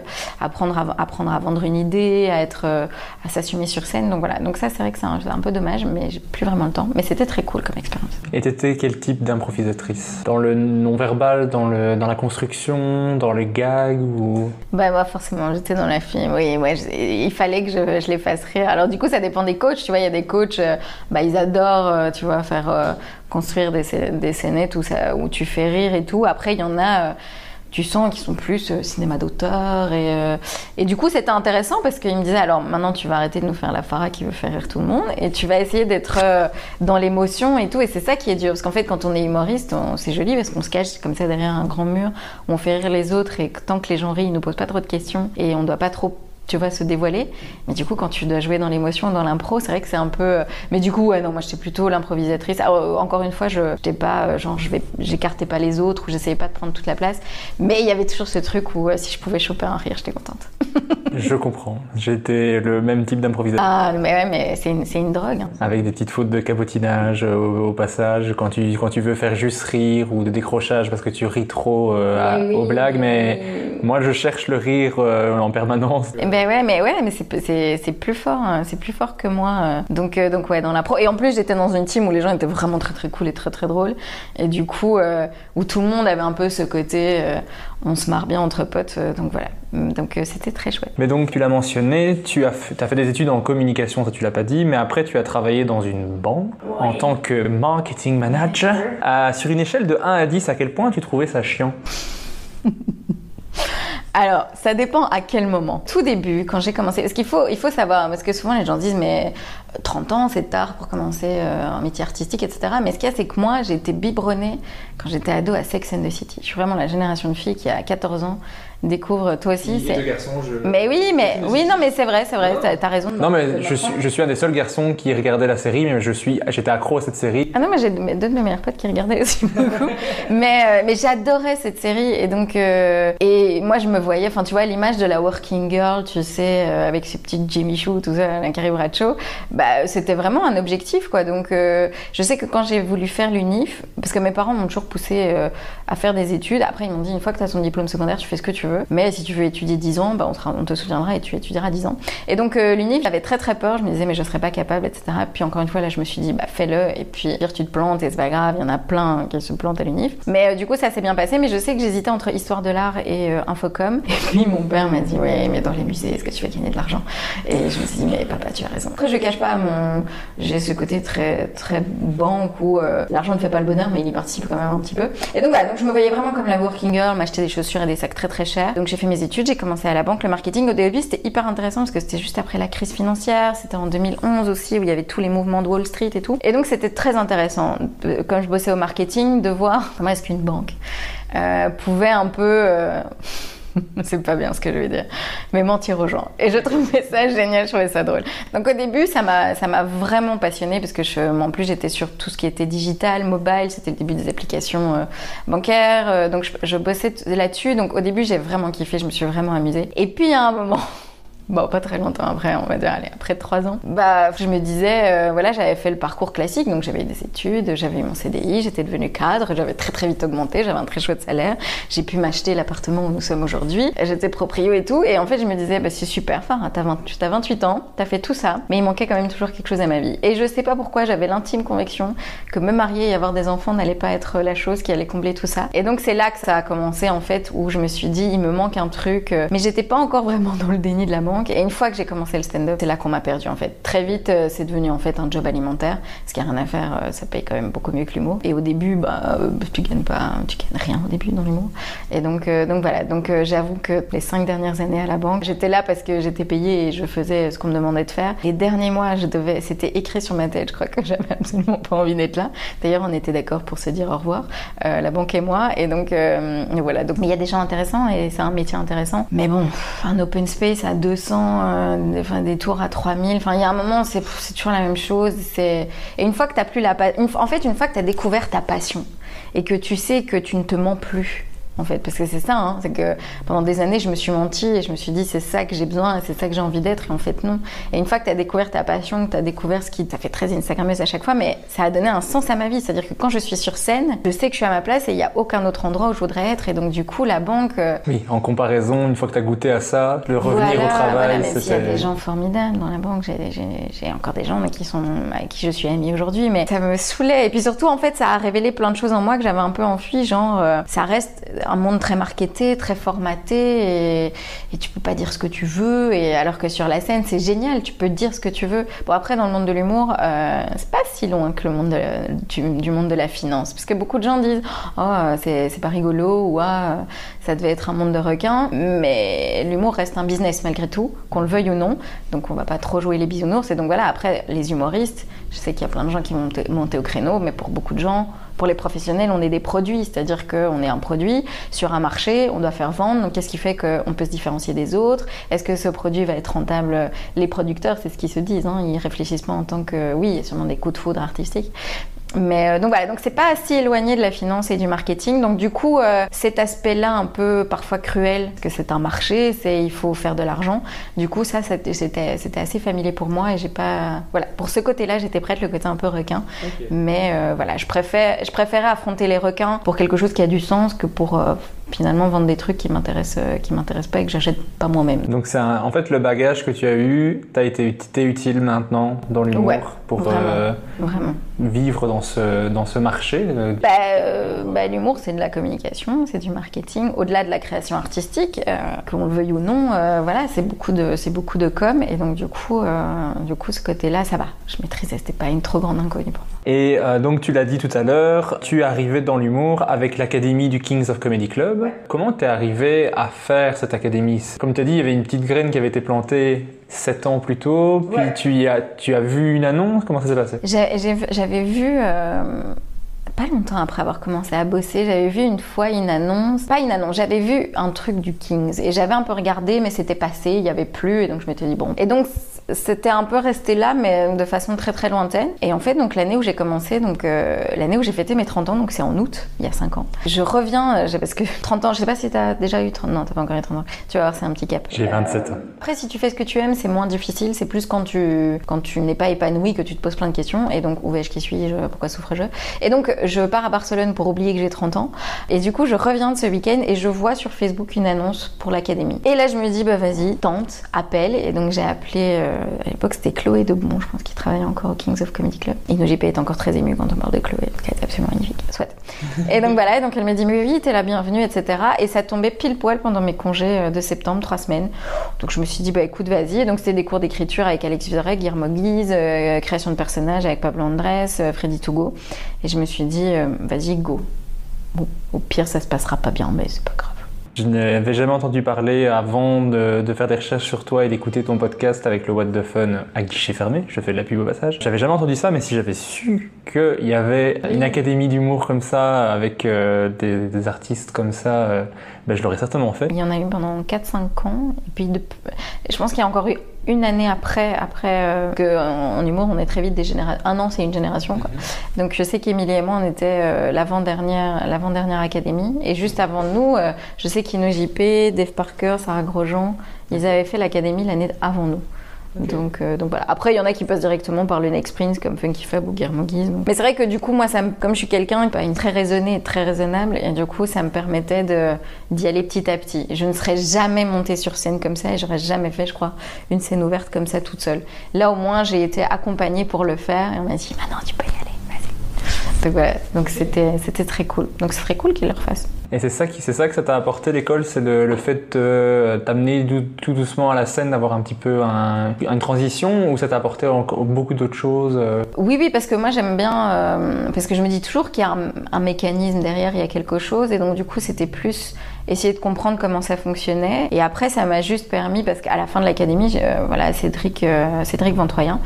apprendre à vendre une idée, à s'assumer sur scène. Donc voilà, donc ça c'est vrai que c'est un peu dommage, mais j'ai plus vraiment le temps. Mais c'était très cool comme expérience. Et t'étais quel type d'improvisatrice? Dans le non-verbal, dans la construction, dans les gags ou... Bah moi forcément, j'étais dans la film. Oui, ouais, il fallait que je les fasse rire. Alors du coup ça dépend des coachs, tu vois, il y a des coachs, ils adorent, tu vois, faire... construire des scénettes où tu fais rire et tout. Après, il y en a, tu sens qu'ils sont plus cinéma d'auteur. Et du coup, c'était intéressant parce qu'ils me disaient, alors maintenant, tu vas arrêter de nous faire la Farah qui veut faire rire tout le monde et tu vas essayer d'être dans l'émotion et tout. Et c'est ça qui est dur. Parce qu'en fait, quand on est humoriste, c'est joli parce qu'on se cache comme ça derrière un grand mur où on fait rire les autres et tant que les gens rient, ils nous posent pas trop de questions et on doit pas trop... tu vois, se dévoiler. Mais du coup, quand tu dois jouer dans l'émotion, dans l'impro, c'est vrai que c'est un peu... Mais du coup, ouais, non, moi, j'étais plutôt l'improvisatrice. Alors, encore une fois, j'étais pas, j'écartais pas les autres ou j'essayais pas de prendre toute la place. Mais il y avait toujours ce truc où si je pouvais choper un rire, j'étais contente. Je comprends. J'étais le même type d'improvisateur. Ah, mais ouais, mais c'est une drogue. Hein. Avec des petites fautes de cabotinage au passage, quand tu veux faire juste rire ou de décrochage parce que tu ris trop aux blagues. Mais moi, je cherche le rire en permanence. Ben ouais, mais c'est plus fort, hein, c'est plus fort que moi. Donc ouais, dans l'impro. Et en plus, j'étais dans une team où les gens étaient vraiment très très cool et très très drôles. Et du coup, où tout le monde avait un peu ce côté, on se marre bien entre potes. Donc voilà. Donc c'était très chouette. Mais donc tu l'as mentionné, t'as fait des études en communication, ça tu l'as pas dit, mais après tu as travaillé dans une banque en tant que marketing manager. Sur une échelle de 1 à 10, à quel point tu trouvais ça chiant? Alors, ça dépend à quel moment. Tout début, quand j'ai commencé, parce qu'il faut savoir, parce que souvent les gens disent mais 30 ans c'est tard pour commencer un métier artistique, etc. Mais ce qu'il y a, c'est que moi j'ai été biberonnée quand j'étais ado à Sex and the City. Je suis vraiment la génération de filles qui à 14 ans découvre, toi aussi. C'est deux garçons, Mais oui, non, mais c'est vrai, t'as raison. Non, mais je suis un des seuls garçons qui regardait la série, mais j'étais accro à cette série. Ah non, moi j'ai deux de mes meilleurs potes qui regardaient aussi beaucoup. mais j'adorais cette série et donc et moi je me voyais, enfin tu vois l'image de la working girl, tu sais, avec ses petites Jimmy Choo, tout ça, la Carrie Bradshaw, c'était vraiment un objectif quoi. Donc je sais que quand j'ai voulu faire l'UNIF, parce que mes parents m'ont toujours poussé à faire des études. Après ils m'ont dit une fois que tu as ton diplôme secondaire, tu fais ce que tu veux. Mais si tu veux étudier 10 ans, on te soutiendra et tu étudieras 10 ans. Et donc l'UNIF, j'avais très très peur, je me disais mais je serais pas capable, etc. Puis encore une fois là je me suis dit fais-le et puis pire tu te plantes et c'est pas grave, il y en a plein qui se plantent à l'UNIF. Mais du coup ça s'est bien passé, mais je sais que j'hésitais entre histoire de l'art et infocom. Et puis mon père m'a dit ouais mais dans les musées est-ce que tu vas gagner de l'argent? Et je me suis dit mais papa tu as raison. Après je cache pas j'ai ce côté très très banque où l'argent ne fait pas le bonheur mais il y participe quand même un petit peu. Et donc voilà, donc je me voyais vraiment comme la working girl, m'acheter des chaussures et des sacs très très chers. Donc j'ai fait mes études, j'ai commencé à la banque, le marketing. Au début c'était hyper intéressant parce que c'était juste après la crise financière, c'était en 2011 aussi où il y avait tous les mouvements de Wall Street et tout. Et donc c'était très intéressant, quand je bossais au marketing, de voir comment est-ce qu'une banque pouvait un peu... c'est pas bien ce que je vais dire, mais mentir aux gens. Et je trouvais ça génial, je trouvais ça drôle. Donc au début, ça m'a vraiment passionnée parce que en plus j'étais sur tout ce qui était digital, mobile, c'était le début des applications bancaires, donc je bossais là-dessus. Donc au début, j'ai vraiment kiffé, je me suis vraiment amusée. Et puis à un moment, Bon, pas très longtemps après, on va dire, allez, après 3 ans. Bah, je me disais, voilà, j'avais fait le parcours classique, donc j'avais eu des études, j'avais eu mon CDI, j'étais devenue cadre, j'avais très très vite augmenté, j'avais un très chouette salaire, j'ai pu m'acheter l'appartement où nous sommes aujourd'hui, j'étais proprio et tout, et en fait, je me disais, bah, c'est super, Farah, t'as 28 ans, t'as fait tout ça, mais il manquait quand même toujours quelque chose à ma vie. Et je sais pas pourquoi, j'avais l'intime conviction que me marier et avoir des enfants n'allait pas être la chose qui allait combler tout ça. Et donc, c'est là que ça a commencé, en fait, où je me suis dit, il me manque un truc, mais j'étais pas encore vraiment dans le déni de la banque. Et une fois que j'ai commencé le stand-up, c'est là qu'on m'a perdu en fait. Très vite, c'est devenu en fait un job alimentaire, ce qui a rien à faire, ça paye quand même beaucoup mieux que l'humour. Et au début, tu gagnes rien au début dans l'humour. Et donc voilà, j'avoue que les 5 dernières années à la banque, j'étais là parce que j'étais payée et je faisais ce qu'on me demandait de faire. Les derniers mois, c'était écrit sur ma tête, je crois que j'avais absolument pas envie d'être là. D'ailleurs, on était d'accord pour se dire au revoir, la banque et moi. Et donc voilà, donc il y a des gens intéressants et c'est un métier intéressant. Mais bon, un open space à 200, des tours à 3000, il y a un moment c'est toujours la même chose. Et une fois que t'as plus une fois que t'as découvert ta passion et que tu sais que tu ne te mens plus, en fait, parce que c'est ça, hein, c'est que pendant des années je me suis menti et je me suis dit c'est ça que j'ai besoin et c'est ça que j'ai envie d'être, et en fait non. Et une fois que tu as découvert ta passion, que tu as découvert ce qui t'a fait très instagrammeuse à chaque fois, mais ça a donné un sens à ma vie, c'est-à-dire que quand je suis sur scène, je sais que je suis à ma place et il n'y a aucun autre endroit où je voudrais être, et donc du coup la banque... Oui, en comparaison, une fois que tu as goûté à ça, le revenir au travail, mais il y a des gens formidables dans la banque, j'ai encore des gens avec qui je suis amie aujourd'hui, mais ça me saoulait. Et puis surtout, en fait, ça a révélé plein de choses en moi que j'avais un peu enfui, genre ça reste un monde très marketé, très formaté, et tu peux pas dire ce que tu veux, et alors que sur la scène c'est génial, tu peux dire ce que tu veux. Bon, après dans le monde de l'humour, c'est pas si loin que le monde du monde de la finance, parce que beaucoup de gens disent c'est pas rigolo, ou ça devait être un monde de requins, mais l'humour reste un business malgré tout, qu'on le veuille ou non, donc on va pas trop jouer les bisounours. Et donc voilà, après les humoristes, je sais qu'il y a plein de gens qui vont monter au créneau, mais pour beaucoup de gens, pour les professionnels, on est des produits, c'est-à-dire qu'on est un produit sur un marché, on doit faire vendre, donc qu'est-ce qui fait qu'on peut se différencier des autres? Est-ce que ce produit va être rentable? Les producteurs, c'est ce qu'ils se disent, hein, ils réfléchissent pas en tant que... Oui, il y a sûrement des coups de foudre artistiques, mais donc voilà, donc c'est pas si éloigné de la finance et du marketing. Donc du coup, cet aspect-là un peu parfois cruel, parce que c'est un marché, il faut faire de l'argent. Du coup, ça c'était assez familier pour moi, et j'ai pas... Voilà, pour ce côté-là, j'étais prête, le côté un peu requin. Okay. Mais voilà, je préférais affronter les requins pour quelque chose qui a du sens que pour finalement vendre des trucs qui m'intéressent pas et que j'achète pas moi-même. Donc c'est en fait le bagage que tu as eu, t'es utile maintenant dans l'humour, ouais, pour vraiment. Vivre dans ce marché. L'humour, c'est de la communication, c'est du marketing, au-delà de la création artistique, qu'on le veuille ou non, voilà, c'est beaucoup de com, et donc du coup ce côté-là, ça va, je maîtrisais, c'était pas une trop grande inconnue pour moi. Et donc tu l'as dit tout à l'heure, tu es arrivé dans l'humour avec l'académie du Kings of Comedy Club. Ouais. Comment t'es arrivé à faire cette académie? Comme tu as dit, il y avait une petite graine qui avait été plantée 7 ans plus tôt, puis ouais. tu as vu une annonce, comment ça s'est passé? J'avais vu... pas longtemps après avoir commencé à bosser, j'avais vu une fois j'avais vu un truc du Kings, et j'avais un peu regardé, mais c'était passé, il y avait plus, et donc je m'étais dit bon. Et donc c'était un peu resté là, mais de façon très très lointaine. Et en fait, donc l'année où j'ai commencé, l'année où j'ai fêté mes 30 ans, donc c'est en août, il y a 5 ans. Je reviens, parce que 30 ans, je sais pas si t'as déjà eu 30 ans, non, t'as pas encore eu 30 ans. Tu vas voir, c'est un petit cap. J'ai 27 ans. Après, si tu fais ce que tu aimes, c'est moins difficile, c'est plus quand tu n'es pas épanoui que tu te poses plein de questions, et donc où vais-je, qui suis-je, pourquoi souffre-je? Et donc je pars à Barcelone pour oublier que j'ai 30 ans, et du coup je reviens de ce week-end et je vois sur Facebook une annonce pour l'académie. Et là je me dis vas-y, tente, appelle. Et donc j'ai appelé, à l'époque c'était Chloé Debon, je pense, qui travaillait encore au Kings of Comedy Club. Et NoJP est encore très émue quand on parle de Chloé, parce qu'elle est absolument magnifique. Soit. Et donc voilà, donc elle me dit mais oui, t'es la bienvenue, etc. Et ça tombait pile poil pendant mes congés de septembre, 3 semaines. Donc je me suis dit écoute, vas-y. Et donc c'était des cours d'écriture avec Alex Vizorek, Guillermo Guise, création de personnages avec Pablo Andrés, Freddy Togo. Et je me suis dit vas-y, go. Bon, au pire ça se passera pas bien, mais c'est pas grave. Je n'avais jamais entendu parler avant de faire des recherches sur toi et d'écouter ton podcast avec le What the Fun à guichet fermé. Je fais de la pub au passage. J'avais jamais entendu ça, mais si j'avais su qu'il y avait une académie d'humour comme ça, avec des artistes comme ça, je l'aurais certainement fait. Il y en a eu pendant 4-5 ans. Et puis je pense qu'il y a encore eu une année après que en humour, on est très vite des générations. Un an, c'est une génération, quoi. Donc je sais qu'Émilie et moi, on était l'avant-dernière académie. Et juste avant nous, je sais qu'Ino JP, Dave Parker, Sarah Grosjean, ils avaient fait l'académie l'année avant nous. Okay. Donc voilà. Après, il y en a qui passent directement par le Next Prince comme Funky Fab ou Guillermo Guise. Mais c'est vrai que du coup, moi, comme je suis quelqu'un très raisonné et très raisonnable, et du coup, ça me permettait d'y aller petit à petit. Je ne serais jamais montée sur scène comme ça et j'aurais jamais fait, je crois, une scène ouverte comme ça toute seule. Là, au moins, j'ai été accompagnée pour le faire et on m'a dit, maintenant, tu peux y aller. Donc voilà, donc c'était très cool. Donc c'est très cool qu'ils le refassent. Et c'est ça que ça t'a apporté l'école, c'est le fait de t'amener tout doucement à la scène, d'avoir un petit peu une transition, ou ça t'a apporté beaucoup d'autres choses? Oui, parce que moi j'aime bien, parce que je me dis toujours qu'il y a un mécanisme derrière, il y a quelque chose, et donc du coup c'était plus essayer de comprendre comment ça fonctionnait. Et après ça m'a juste permis, parce qu'à la fin de l'académie, voilà, Cédric Ventroyen,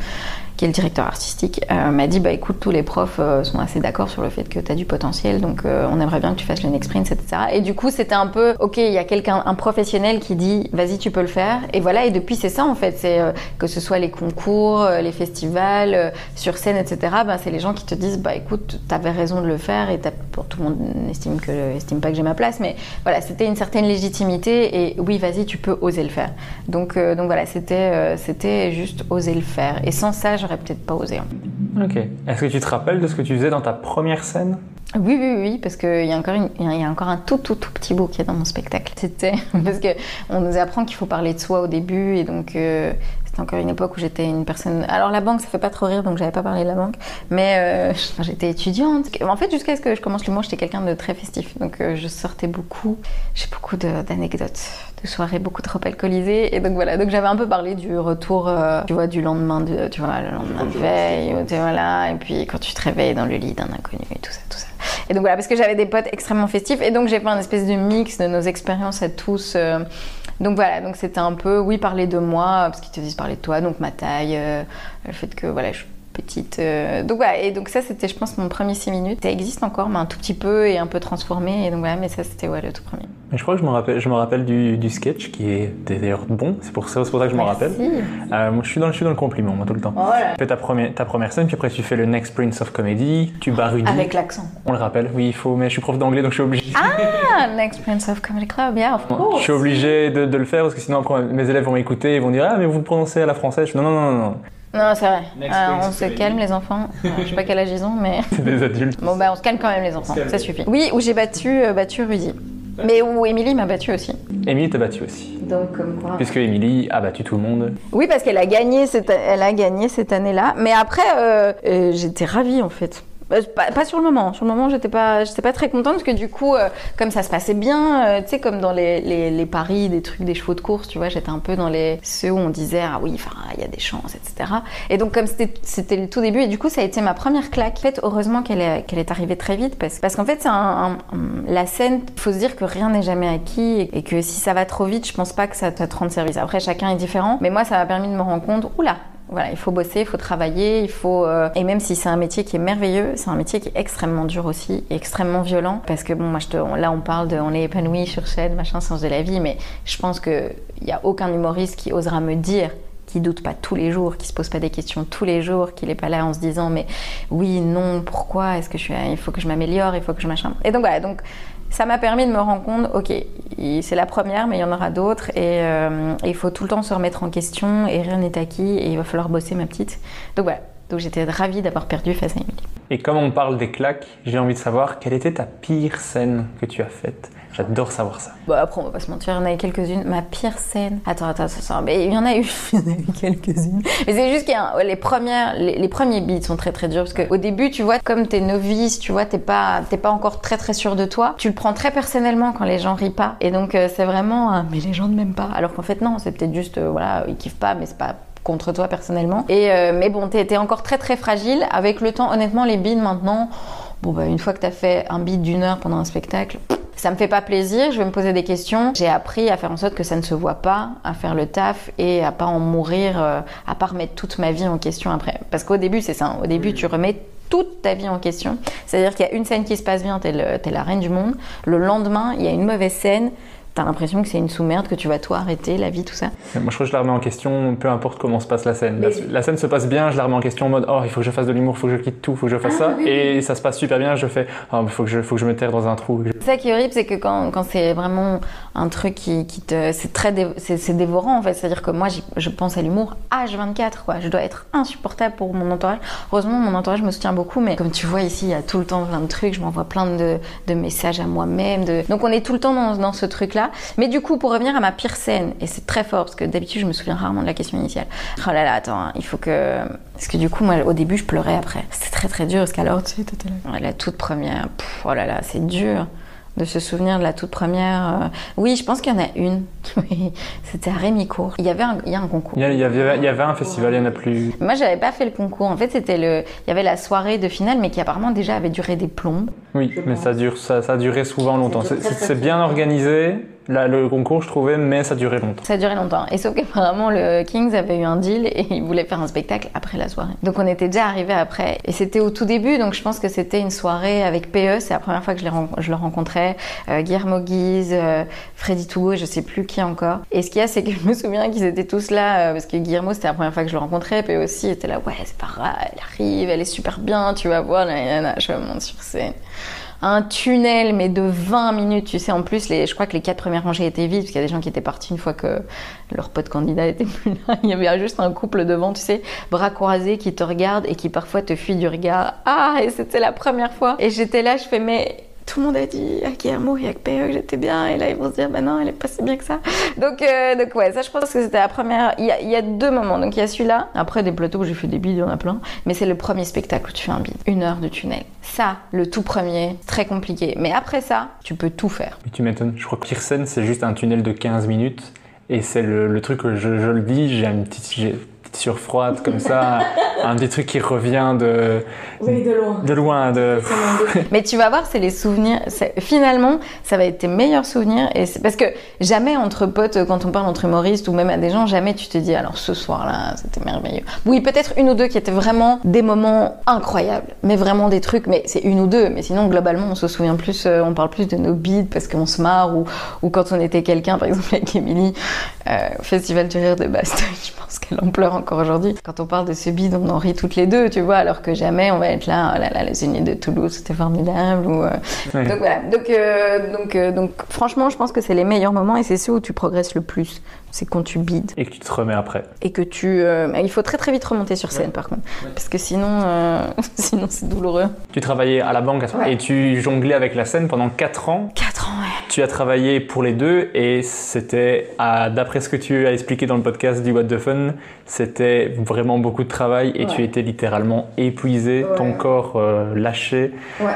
qui est le directeur artistique, m'a dit écoute, tous les profs sont assez d'accord sur le fait que tu as du potentiel, donc on aimerait bien que tu fasses le Next Prince, etc. Et du coup, c'était un peu, ok, il y a un professionnel qui dit vas-y, tu peux le faire. Et voilà, et depuis, c'est ça en fait, c'est que ce soit les concours, les festivals, sur scène, etc. C'est les gens qui te disent écoute, t'avais raison de le faire, et tout le monde n'estime pas que j'ai ma place, mais voilà, c'était une certaine légitimité, et oui, vas-y, tu peux oser le faire. Donc voilà, c'était juste oser le faire. Et sans ça, j'aurais peut-être pas osé. Ok. Est-ce que tu te rappelles de ce que tu faisais dans ta première scène? Oui, parce qu'il y a encore un tout petit bout qui est dans mon spectacle. C'était parce qu'on nous apprend qu'il faut parler de soi au début, et donc c'était encore une époque où j'étais une personne... Alors la banque, ça fait pas trop rire, donc j'avais pas parlé de la banque, mais j'étais étudiante. En fait, jusqu'à ce que je commence l'humour, j'étais quelqu'un de très festif, donc je sortais beaucoup, j'ai beaucoup d'anecdotes, de soirées beaucoup trop alcoolisées, et donc voilà, donc j'avais un peu parlé du retour, tu vois, du lendemain de veille, voilà, et puis quand tu te réveilles dans le lit d'un inconnu et tout ça. Et donc voilà, parce que j'avais des potes extrêmement festifs, et donc j'ai fait un espèce de mix de nos expériences à tous. Donc voilà, donc c'était un peu, oui, parler de moi, parce qu'ils te disent parler de toi, donc ma taille, le fait que voilà, je suis petite. Donc voilà, et donc ça c'était, je pense, mon premier 6 minutes. Ça existe encore, mais un tout petit peu et un peu transformé, et donc voilà, mais ça c'était le tout premier. Mais je crois que je me rappelle du sketch qui est d'ailleurs bon, c'est pour ça que je m'en rappelle. Moi je suis dans le compliment, moi, tout le temps. Voilà. Tu fais ta première scène, puis après tu fais le Next Prince of Comedy, tu bats Rudy. Avec l'accent. On le rappelle, oui, mais je suis prof d'anglais, donc je suis obligé. Ah, Next Prince of Comedy Club, yeah, of course. Je suis obligé de le faire, parce que sinon après mes élèves vont m'écouter, ils vont dire mais vous le prononcez à la française. Non. Non, c'est vrai. On se calme, les enfants. Je sais pas quel âge ils ont, mais... C'est des adultes. Bon, on se calme quand même, les enfants. Ça suffit. Oui, où j'ai battu Rudy. Mais où Émilie m'a battu aussi. Émilie t'a battu aussi. Donc, comme quoi. Puisque Émilie a battu tout le monde. Oui, parce qu'elle a gagné cette année-là. Mais après, j'étais ravie, en fait. Pas sur le moment. Sur le moment, j'étais pas très contente, parce que du coup, comme ça se passait bien, tu sais, comme dans les paris, des trucs, des chevaux de course, tu vois, j'étais un peu dans ceux où on disait ah oui, enfin, il y a des chances, etc. Et donc, comme c'était le tout début, et du coup, ça a été ma première claque. En fait, heureusement qu'elle est arrivée très vite, parce qu'en fait, c'est la scène. Il faut se dire que rien n'est jamais acquis, et que si ça va trop vite, je pense pas que ça te rende service. Après, chacun est différent, mais moi, ça m'a permis de me rendre compte, oula. Voilà, il faut bosser, il faut travailler, et même si c'est un métier qui est merveilleux, c'est un métier qui est extrêmement dur aussi, et extrêmement violent, parce que bon, là on parle on est épanoui sur scène, machin, sens de la vie, mais je pense qu'il n'y a aucun humoriste qui osera me dire qui doute pas tous les jours, qui se pose pas des questions tous les jours, qui n'est pas là en se disant mais oui, non, pourquoi, il faut que je m'améliore, il faut que je machin. Et donc voilà, ça m'a permis de me rendre compte, ok, c'est la première, mais il y en aura d'autres, et il faut tout le temps se remettre en question, et rien n'est acquis, et il va falloir bosser, ma petite. Donc voilà, j'étais ravie d'avoir perdu face à Émilie. Et comme on parle des claques, j'ai envie de savoir quelle était ta pire scène que tu as faite. J'adore savoir ça. Après, on va pas se mentir, il y en a eu quelques-unes. Ma pire scène... Attends, mais il y en a eu quelques-unes. Mais c'est juste que les premiers beats sont très très durs, parce qu'au début, tu vois, comme t'es novice, tu vois, t'es pas encore très très sûr de toi, tu le prends très personnellement quand les gens rient pas. Et donc, c'est vraiment mais les gens ne m'aiment pas. Alors qu'en fait, non, c'est peut-être juste, voilà, ils kiffent pas, mais c'est pas contre toi personnellement. Mais bon, t'es encore très très fragile. Avec le temps, honnêtement, les beats maintenant, une fois que t'as fait un beat d'1 heure pendant un spectacle... Ça me fait pas plaisir, je vais me poser des questions. J'ai appris à faire en sorte que ça ne se voit pas, à faire le taf et à pas en mourir, à pas remettre toute ma vie en question après. Parce qu'au début, c'est ça. Au début, tu remets toute ta vie en question. C'est-à-dire qu'il y a une scène qui se passe bien, t'es la reine du monde. Le lendemain, il y a une mauvaise scène. T'as l'impression que c'est une sous-merde, que tu vas tout arrêter, la vie, tout ça. Moi, je crois que je la remets en question, peu importe comment se passe la scène. La scène se passe bien, je la remets en question en mode, oh, il faut que je fasse de l'humour, il faut que je quitte tout, il faut que je fasse ça. Oui. Et ça se passe super bien, je fais, oh, il faut que je me terre dans un trou. Ça qui est horrible, c'est que quand c'est vraiment un truc qui te... C'est dévorant, en fait. C'est-à-dire que moi, je pense à l'humour H24, quoi. Je dois être insupportable pour mon entourage. Heureusement, mon entourage me soutient beaucoup, mais comme tu vois ici, il y a tout le temps plein de trucs. Je m'envoie plein de messages à moi-même. Donc, on est tout le temps dans ce truc-là. Mais du coup, pour revenir à ma pire scène, et c'est très fort, parce que d'habitude, je me souviens rarement de la question initiale. Oh là là, attends, hein, il faut que... Parce que du coup, moi, au début, je pleurais après. C'était très, très dur, parce qu'alors, tu sais, t'étais là. Ouais, la toute première, oh là là, c'est dur de se souvenir de la toute première. Oui, je pense qu'il y en a une. C'était à Rémicourt. Il y a un concours. Il y avait un festival, il y en a plus. Moi, j'avais pas fait le concours. En fait, il y avait la soirée de finale, mais qui apparemment déjà avait duré des plombs. Oui, mais ça a duré souvent longtemps. C'est bien organisé. Là, le concours, je trouvais, mais ça durait longtemps. Ça durait longtemps. Et sauf qu'apparemment, le Kings avait eu un deal et il voulait faire un spectacle après la soirée. Donc, on était déjà arrivés après. Et c'était au tout début, donc je pense que c'était une soirée avec PE. C'est la première fois que je le rencontrais. Guillermo Guise, Freddy Tougo et je sais plus qui encore. Et ce qu'il y a, c'est que je me souviens qu'ils étaient tous là, parce que Guillermo, c'était la première fois que je le rencontrais. PE aussi était là, ouais, c'est pas grave, elle arrive, elle est super bien, tu vas voir. Je monte sur scène. Un tunnel, mais de 20 minutes, tu sais. En plus, je crois que les 4 premières rangées étaient vides, parce qu'il y a des gens qui étaient partis une fois que leur pote candidat était plus là. Il y avait juste un couple devant, tu sais, bras croisés, qui te regardent et qui parfois te fuient du regard. Ah, et c'était la première fois. Et j'étais là, je fais, mais... Tout le monde a dit à Guillermo et à PE que j'étais bien, et là ils vont se dire bah non, elle est pas si bien que ça. Donc ouais, ça je pense que c'était la première. Il y a 2 moments, donc il y a celui-là. Après des plateaux où j'ai fait des bides, il y en a plein, mais c'est le premier spectacle où tu fais un bide, 1 heure de tunnel. Ça, le tout premier, très compliqué. Mais après ça, tu peux tout faire. Mais tu m'étonnes. Je crois que pire scène, c'est juste un tunnel de 15 minutes, et c'est le truc que je le dis, j'ai une petite surfroide comme ça, un petit truc qui revient de loin. Mais tu vas voir, c'est les souvenirs. Finalement, ça va être tes meilleurs souvenirs. Et c'est parce que jamais entre potes, quand on parle entre humoristes ou même à des gens, jamais tu te dis alors ce soir-là, c'était merveilleux. Oui, peut-être 1 ou 2 qui étaient vraiment des moments incroyables, mais vraiment des trucs. Mais c'est 1 ou 2. Mais sinon, globalement, on se souvient plus, on parle plus de nos bides parce qu'on se marre ou quand on était quelqu'un, par exemple avec Émilie, au Festival du Rire de Bastogne, je pense qu'elle en pleure encore aujourd'hui. Quand on parle de ce bide, on en rit toutes les 2, tu vois, alors que jamais on va être là, oh là là, les Unis de Toulouse, c'était formidable. Oui. Donc voilà. Donc franchement, je pense que c'est les meilleurs moments et c'est ceux où tu progresses le plus. C'est quand tu bides. Et que tu te remets après. Et que il faut très très vite remonter sur scène par contre. Parce que sinon c'est douloureux. Tu travaillais à la banque et tu jonglais avec la scène pendant 4 ans. 4 ans, ouais. Tu as travaillé pour les 2 et c'était, d'après ce que tu as expliqué dans le podcast du What the Fun, c'était vraiment beaucoup de travail et tu étais littéralement épuisé, ton corps lâché. Ouais.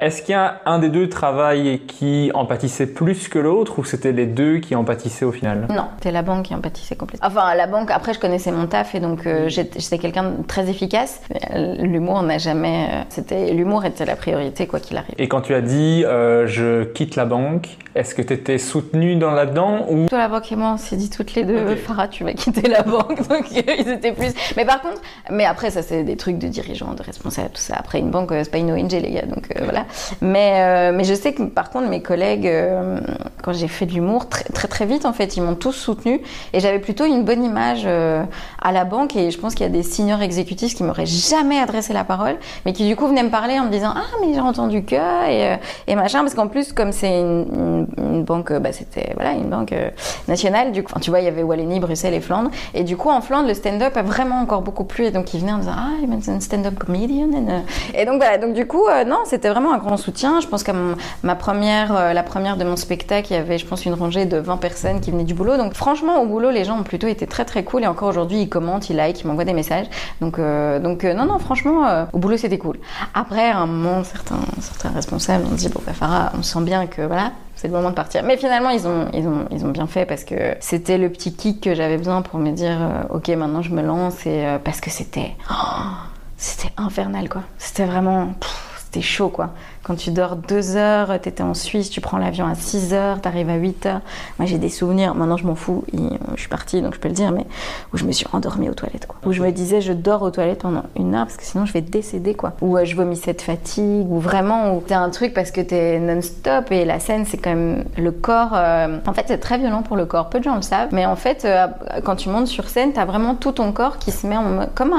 Est-ce qu'il y a un des 2 travails qui en pâtissait plus que l'autre ou c'était les 2 qui en pâtissaient au final? Non, c'était la banque qui en pâtissait complètement. Enfin, la banque, après je connaissais mon taf et donc j'étais quelqu'un de très efficace. L'humour n'a jamais... l'humour était la priorité quoi qu'il arrive. Et quand tu as dit je quitte la banque, est-ce que tu étais soutenue là-dedans ou... Toi, la banque et moi, on s'est dit toutes les 2, Farah, tu vas quitter la banque. Donc ils étaient plus... Mais par contre, après ça c'est des trucs de dirigeants, de responsables, tout ça. Après une banque, c'est pas une ONG les gars, donc voilà. Mais je sais que par contre mes collègues, quand j'ai fait de l'humour, très très très vite en fait, ils m'ont tous soutenue et j'avais plutôt une bonne image à la banque et je pense qu'il y a des seniors exécutifs qui m'auraient jamais adressé la parole, mais qui du coup venaient me parler en me disant ah mais j'ai entendu que et machin, parce qu'en plus comme c'est une banque, c'était voilà une banque nationale, du coup, tu vois il y avait Wallonie, Bruxelles et Flandre, et du coup en Flandre le stand-up a vraiment encore beaucoup plu et donc ils venaient en disant ah c'est un stand-up comedian et donc voilà, donc du coup non c'était vraiment un grand soutien. Je pense qu'à la première de mon spectacle il y avait je pense une rangée de 20 personnes qui venaient du boulot, donc franchement au boulot les gens ont plutôt été très très cool et encore aujourd'hui ils commentent, ils likent, ils m'envoient des messages, donc non franchement au boulot c'était cool. Après à un moment certains responsables ont dit bon Farah on sent bien que voilà c'est le moment de partir. Mais finalement, ils ont bien fait parce que c'était le petit kick que j'avais besoin pour me dire ok, maintenant je me lance et parce que c'était infernal quoi. C'était vraiment c'était chaud quoi. quand tu dors 2 heures, t'étais en Suisse, tu prends l'avion à 6 heures, t'arrives à 8 heures. Moi, j'ai des souvenirs, maintenant je m'en fous, je suis partie, donc je peux le dire, mais où je me suis endormie aux toilettes, quoi. Où je me disais, je dors aux toilettes pendant 1 heure, parce que sinon je vais décéder, quoi. Où je vomissais de fatigue, ou vraiment, où t'es un truc parce que t'es non-stop, et la scène, c'est quand même le corps. En fait, c'est très violent pour le corps, peu de gens le savent, mais en fait, quand tu montes sur scène, t'as vraiment tout ton corps qui se met comme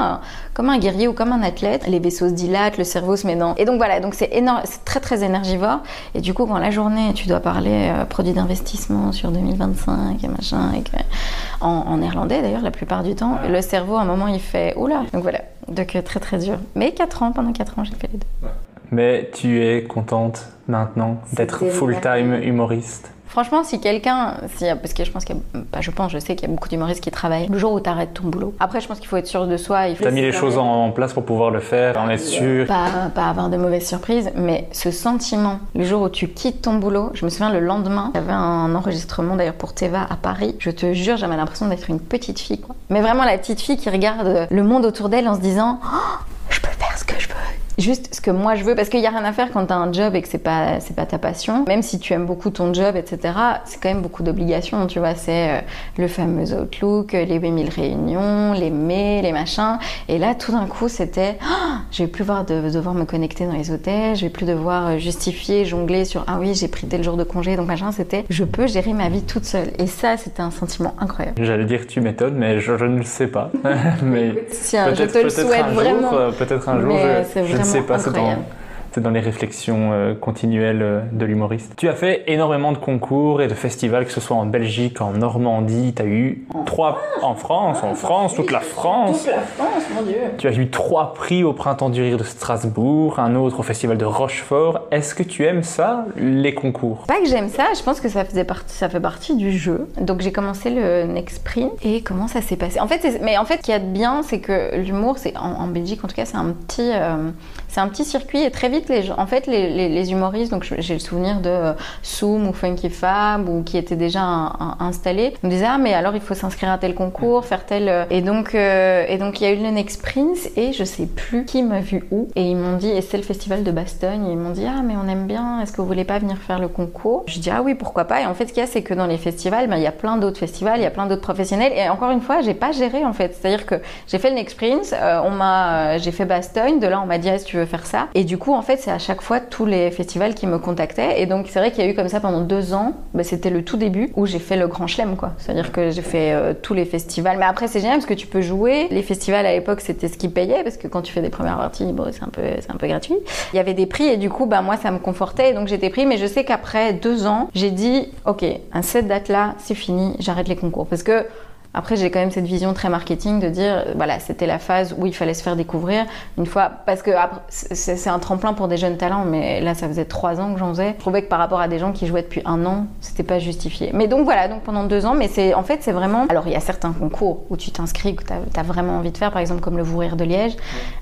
un guerrier ou comme un athlète. Les vaisseaux se dilatent, le cerveau se met dans... Et donc voilà, donc c'est énorme, c'est très très énergivore. Et du coup, quand la journée, tu dois parler produits d'investissement sur 2025 et machin, et en néerlandais d'ailleurs la plupart du temps, le cerveau à un moment il fait oula. Donc voilà, donc très très dur. Mais pendant 4 ans, j'ai fait les deux. Ouais. Mais tu es contente maintenant d'être full-time humoriste? Franchement, parce que je sais qu'il y a beaucoup d'humoristes qui travaillent le jour où tu arrêtes ton boulot. Après, je pense qu'il faut être sûr de soi. Tu as mis les choses en place pour pouvoir le faire, en être sûr. Pas avoir de mauvaises surprises, mais ce sentiment, le jour où tu quittes ton boulot, je me souviens le lendemain, il y avait un enregistrement d'ailleurs pour Teva à Paris. Je te jure, j'avais l'impression d'être une petite fille, quoi. Mais vraiment la petite fille qui regarde le monde autour d'elle en se disant oh, je peux faire ce que je veux. Juste ce que moi je veux, parce qu'il n'y a rien à faire quand tu as un job et que c'est pas ta passion. Même si tu aimes beaucoup ton job, etc., c'est quand même beaucoup d'obligations, tu vois. C'est le fameux Outlook, les 8000 réunions, les mails, les machins. Et là, tout d'un coup, c'était je vais plus devoir me connecter dans les hôtels, je vais plus devoir justifier, jongler sur ah oui, j'ai pris tel jour de congé, donc machin. C'était je peux gérer ma vie toute seule. Et ça, c'était un sentiment incroyable. J'allais dire tu m'étonnes, mais je ne le sais pas. Mais tiens, je te le souhaite vraiment. Peut-être un jour, je ne sais pas, c'est dans les réflexions continuelles de l'humoriste. Tu as fait énormément de concours et de festivals, que ce soit en Belgique, en Normandie, tu as eu 3 en France, toute la France. Toute la France, mon Dieu. Tu as eu 3 prix au Printemps du Rire de Strasbourg, un autre au Festival de Rochefort. Est-ce que tu aimes ça, les concours? Pas que j'aime ça, je pense que ça fait partie du jeu. Donc j'ai commencé le Next Print et comment ça s'est passé? En fait, ce qu'il y a de bien, c'est que l'humour, en Belgique en tout cas, c'est un petit circuit et très vite les humoristes, donc j'ai le souvenir de Soum ou Funky Fab ou qui étaient déjà installés, me disaient ah mais alors il faut s'inscrire à tel concours, faire tel et donc il y a eu le Next Prince et je sais plus qui m'a vu où et ils m'ont dit et c'est le festival de Bastogne et ils m'ont dit ah mais on aime bien, est-ce que vous voulez pas venir faire le concours? Je dis ah oui pourquoi pas et en fait ce qu'il y a c'est que dans les festivals il y a plein d'autres festivals, il y a plein d'autres professionnels et encore une fois j'ai pas géré en fait, c'est-à-dire que j'ai fait le Next Prince, j'ai fait Bastogne, de là on m'a dit est-ce que tu veux faire ça et du coup en fait c'est à chaque fois tous les festivals qui me contactaient et donc c'est vrai qu'il y a eu comme ça pendant 2 ans, c'était le tout début où j'ai fait le grand chelem quoi, c'est-à-dire que j'ai fait tous les festivals, mais après c'est génial parce que tu peux jouer, les festivals à l'époque c'était ce qui payait parce que quand tu fais des premières parties bon, c'est un peu gratuit, il y avait des prix et du coup moi ça me confortait et donc j'étais pris, mais je sais qu'après 2 ans j'ai dit ok, cette date là c'est fini, j'arrête les concours parce que après, j'ai quand même cette vision très marketing de dire, voilà, c'était la phase où il fallait se faire découvrir une fois, parce que après, c'est un tremplin pour des jeunes talents, mais là, ça faisait 3 ans que j'en faisais. Je trouvais que par rapport à des gens qui jouaient depuis 1 an, c'était pas justifié. Mais donc voilà, donc pendant 2 ans, mais c'est vraiment. Alors, il y a certains concours où tu t'inscris, que t'as vraiment envie de faire, par exemple comme le Vous Rire de Liège.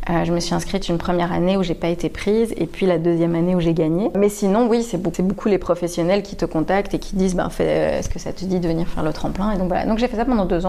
Je me suis inscrite une première année où j'ai pas été prise, et puis la 2e année où j'ai gagné. Mais sinon, oui, c'est beaucoup les professionnels qui te contactent et qui disent, est-ce que ça te dit de venir faire le tremplin? Et donc voilà, donc j'ai fait ça pendant 2 ans.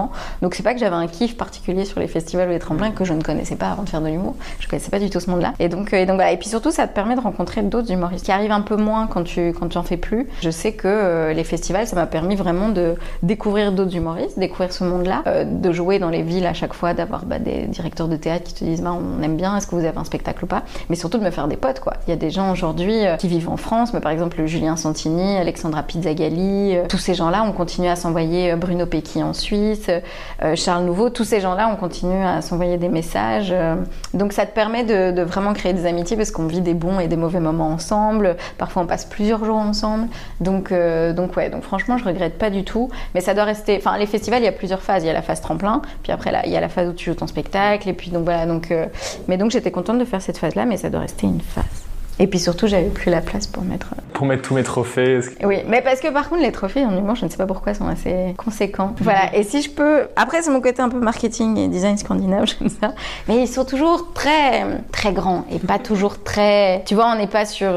Donc c'est pas que j'avais un kiff particulier sur les festivals ou les tremplins que je ne connaissais pas avant de faire de l'humour. Je connaissais pas du tout ce monde-là. Et donc voilà. Et puis surtout, ça te permet de rencontrer d'autres humoristes qui arrivent un peu moins quand tu en fais plus. Je sais que les festivals, ça m'a permis vraiment de découvrir d'autres humoristes, découvrir ce monde-là, de jouer dans les villes à chaque fois, d'avoir des directeurs de théâtre qui te disent on aime bien, est-ce que vous avez un spectacle ou pas? Mais surtout de me faire des potes quoi. Il y a des gens aujourd'hui qui vivent en France, mais par exemple Julien Santini, Alexandra Pizzagalli, tous ces gens-là ont continué à s'envoyer, Bruno Pecky en Suisse, Charles Nouveau, tous ces gens-là on continue à s'envoyer des messages, donc ça te permet de vraiment créer des amitiés parce qu'on vit des bons et des mauvais moments ensemble, parfois on passe plusieurs jours ensemble, donc franchement je regrette pas du tout, mais ça doit rester, enfin les festivals il y a plusieurs phases, il y a la phase tremplin, puis après là il y a la phase où tu joues ton spectacle, et puis donc voilà, mais donc j'étais contente de faire cette phase-là, mais ça doit rester une phase. Et puis surtout, j'avais plus la place pour mettre tous mes trophées. Oui, mais parce que par contre, les trophées en humour, je ne sais pas pourquoi, sont assez conséquents. Voilà, et si je peux... Après, c'est mon côté un peu marketing et design scandinave, j'aime ça. Mais ils sont toujours très, très grands et pas toujours très... Tu vois, on n'est pas sur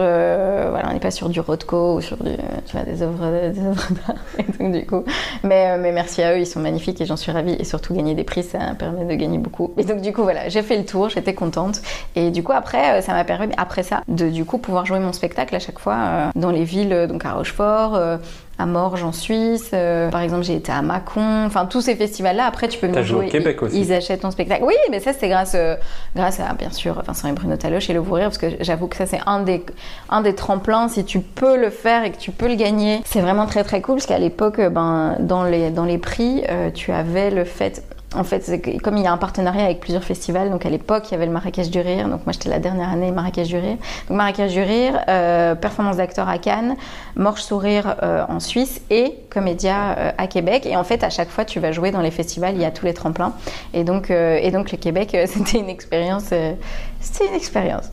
du Rothko ou sur des œuvres d'art. Donc du coup... Mais merci à eux, ils sont magnifiques et j'en suis ravie. Et surtout, gagner des prix, ça permet de gagner beaucoup. Et donc du coup, voilà, j'ai fait le tour, j'étais contente. Et du coup, après, ça m'a permis, après ça, du coup pouvoir jouer mon spectacle à chaque fois dans les villes, donc à Rochefort, à Morges en Suisse, par exemple j'ai été à Mâcon, enfin tous ces festivals-là, après tu peux venir jouer. Au Québec aussi. Ils achètent ton spectacle. Oui, mais ça c'est grâce à bien sûr Vincent et Bruno Taloche et Le Vous Rire, parce que j'avoue que ça c'est un des tremplins, si tu peux le faire et que tu peux le gagner. C'est vraiment très très cool, parce qu'à l'époque, dans les prix, tu avais le fait... En fait, comme il y a un partenariat avec plusieurs festivals, donc à l'époque, il y avait le Marrakech du Rire. Donc moi, j'étais la dernière année Marrakech du Rire. Donc Marrakech du Rire, performance d'acteur à Cannes, Morges Sourire en Suisse et Comédia à Québec. Et en fait, à chaque fois, tu vas jouer dans les festivals, il y a tous les tremplins. Et donc le Québec, c'était une expérience.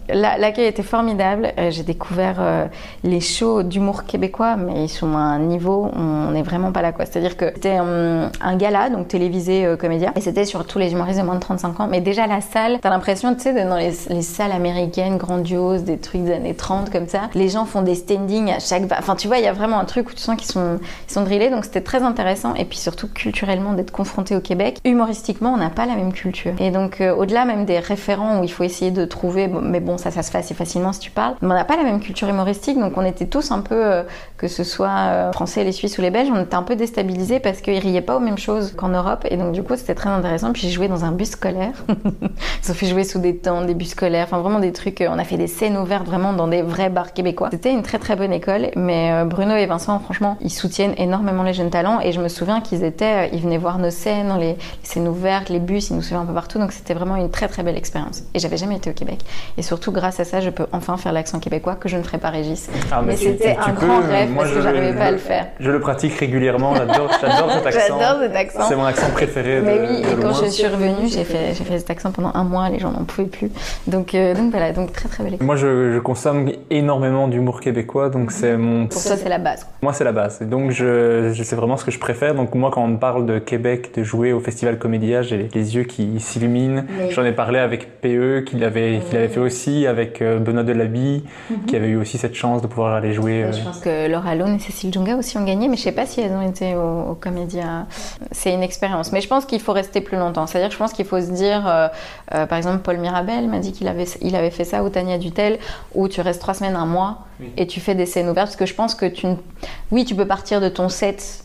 L'accueil était formidable. J'ai découvert les shows d'humour québécois, mais ils sont à un niveau, on n'est vraiment pas là, quoi. C'est-à-dire que c'était un gala, donc télévisé Comédia. Et c'était sur tous les humoristes de moins de 35 ans. Mais déjà, la salle, t'as l'impression, tu sais, d'être dans les salles américaines grandioses, des trucs des années 30 comme ça. Les gens font des standings à chaque... Enfin, tu vois, il y a vraiment un truc où tu sens qu'ils sont drillés. Donc, c'était très intéressant. Et puis, surtout, culturellement, d'être confronté au Québec. Humoristiquement, on n'a pas la même culture. Et donc, au-delà même des référents où il faut essayer de trouver... Mais bon, ça se fait assez facilement si tu parles. Mais on n'a pas la même culture humoristique. Donc, on était tous un peu... que ce soit français, les Suisses ou les Belges, on était un peu déstabilisés parce qu'ils riaient pas aux mêmes choses qu'en Europe. Et donc, du coup, c'était très intéressant. Puis j'ai joué dans un bus scolaire. Ils ont fait jouer sous des tentes, des bus scolaires, enfin vraiment des trucs. On a fait des scènes ouvertes vraiment dans des vrais bars québécois. C'était une très très bonne école. Mais Bruno et Vincent, franchement, ils soutiennent énormément les jeunes talents. Et je me souviens qu'ils venaient voir nos scènes, dans les scènes ouvertes, les bus, ils nous suivaient un peu partout. Donc c'était vraiment une très très belle expérience. Et j'avais jamais été au Québec. Et surtout grâce à ça, je peux enfin faire l'accent québécois que je ne ferai pas Régis. Mais c'était un grand rêve parce que j'arrivais pas à le faire. Je le pratique régulièrement. J'adore cet accent. J'adore cet accent. C'est mon accent préféré. Mais oui, et quand je suis revenue, j'ai fait cet accent pendant un mois, les gens n'en pouvaient plus. Donc voilà, donc très très belle expérience. Moi je consomme énormément d'humour québécois, donc c'est mon... Pour toi c'est la base. Moi c'est la base, et donc je sais vraiment ce que je préfère. Donc moi quand on me parle de Québec, de jouer au Festival Comédia, j'ai les yeux qui s'illuminent. Oui. J'en ai parlé avec PE, qu'il avait fait aussi, avec Benoît Delabie, qui avait eu aussi cette chance de pouvoir aller jouer. Je pense que Laura Lone et Cécile Djonga aussi ont gagné, mais je sais pas si elles ont été au Comédia. C'est une expérience, mais je pense qu'il faut rester plus longtemps. C'est-à-dire que je pense qu'il faut se dire, par exemple, Paul Mirabel m'a dit qu'il avait fait ça, ou Tania Dutel, où tu restes 3 semaines, un mois, et tu fais des scènes ouvertes, parce que je pense que tu peux partir de ton set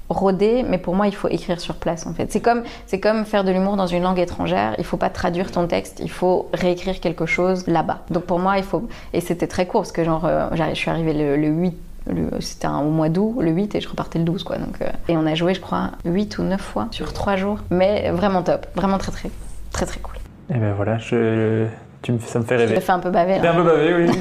rodé, mais pour moi, il faut écrire sur place, en fait. C'est comme faire de l'humour dans une langue étrangère. Il faut pas traduire ton texte, il faut réécrire quelque chose là-bas. Donc pour moi, il faut... Et c'était très court, parce que je suis arrivée le 8, c'était au mois d'août, le 8, et je repartais le 12, quoi. Donc, et on a joué, je crois, 8 ou 9 fois sur 3 jours. Mais vraiment top, vraiment très très, très très cool. Et ben voilà, ça me fait rêver. Je te fais un peu baver. T'es un peu bavé, oui.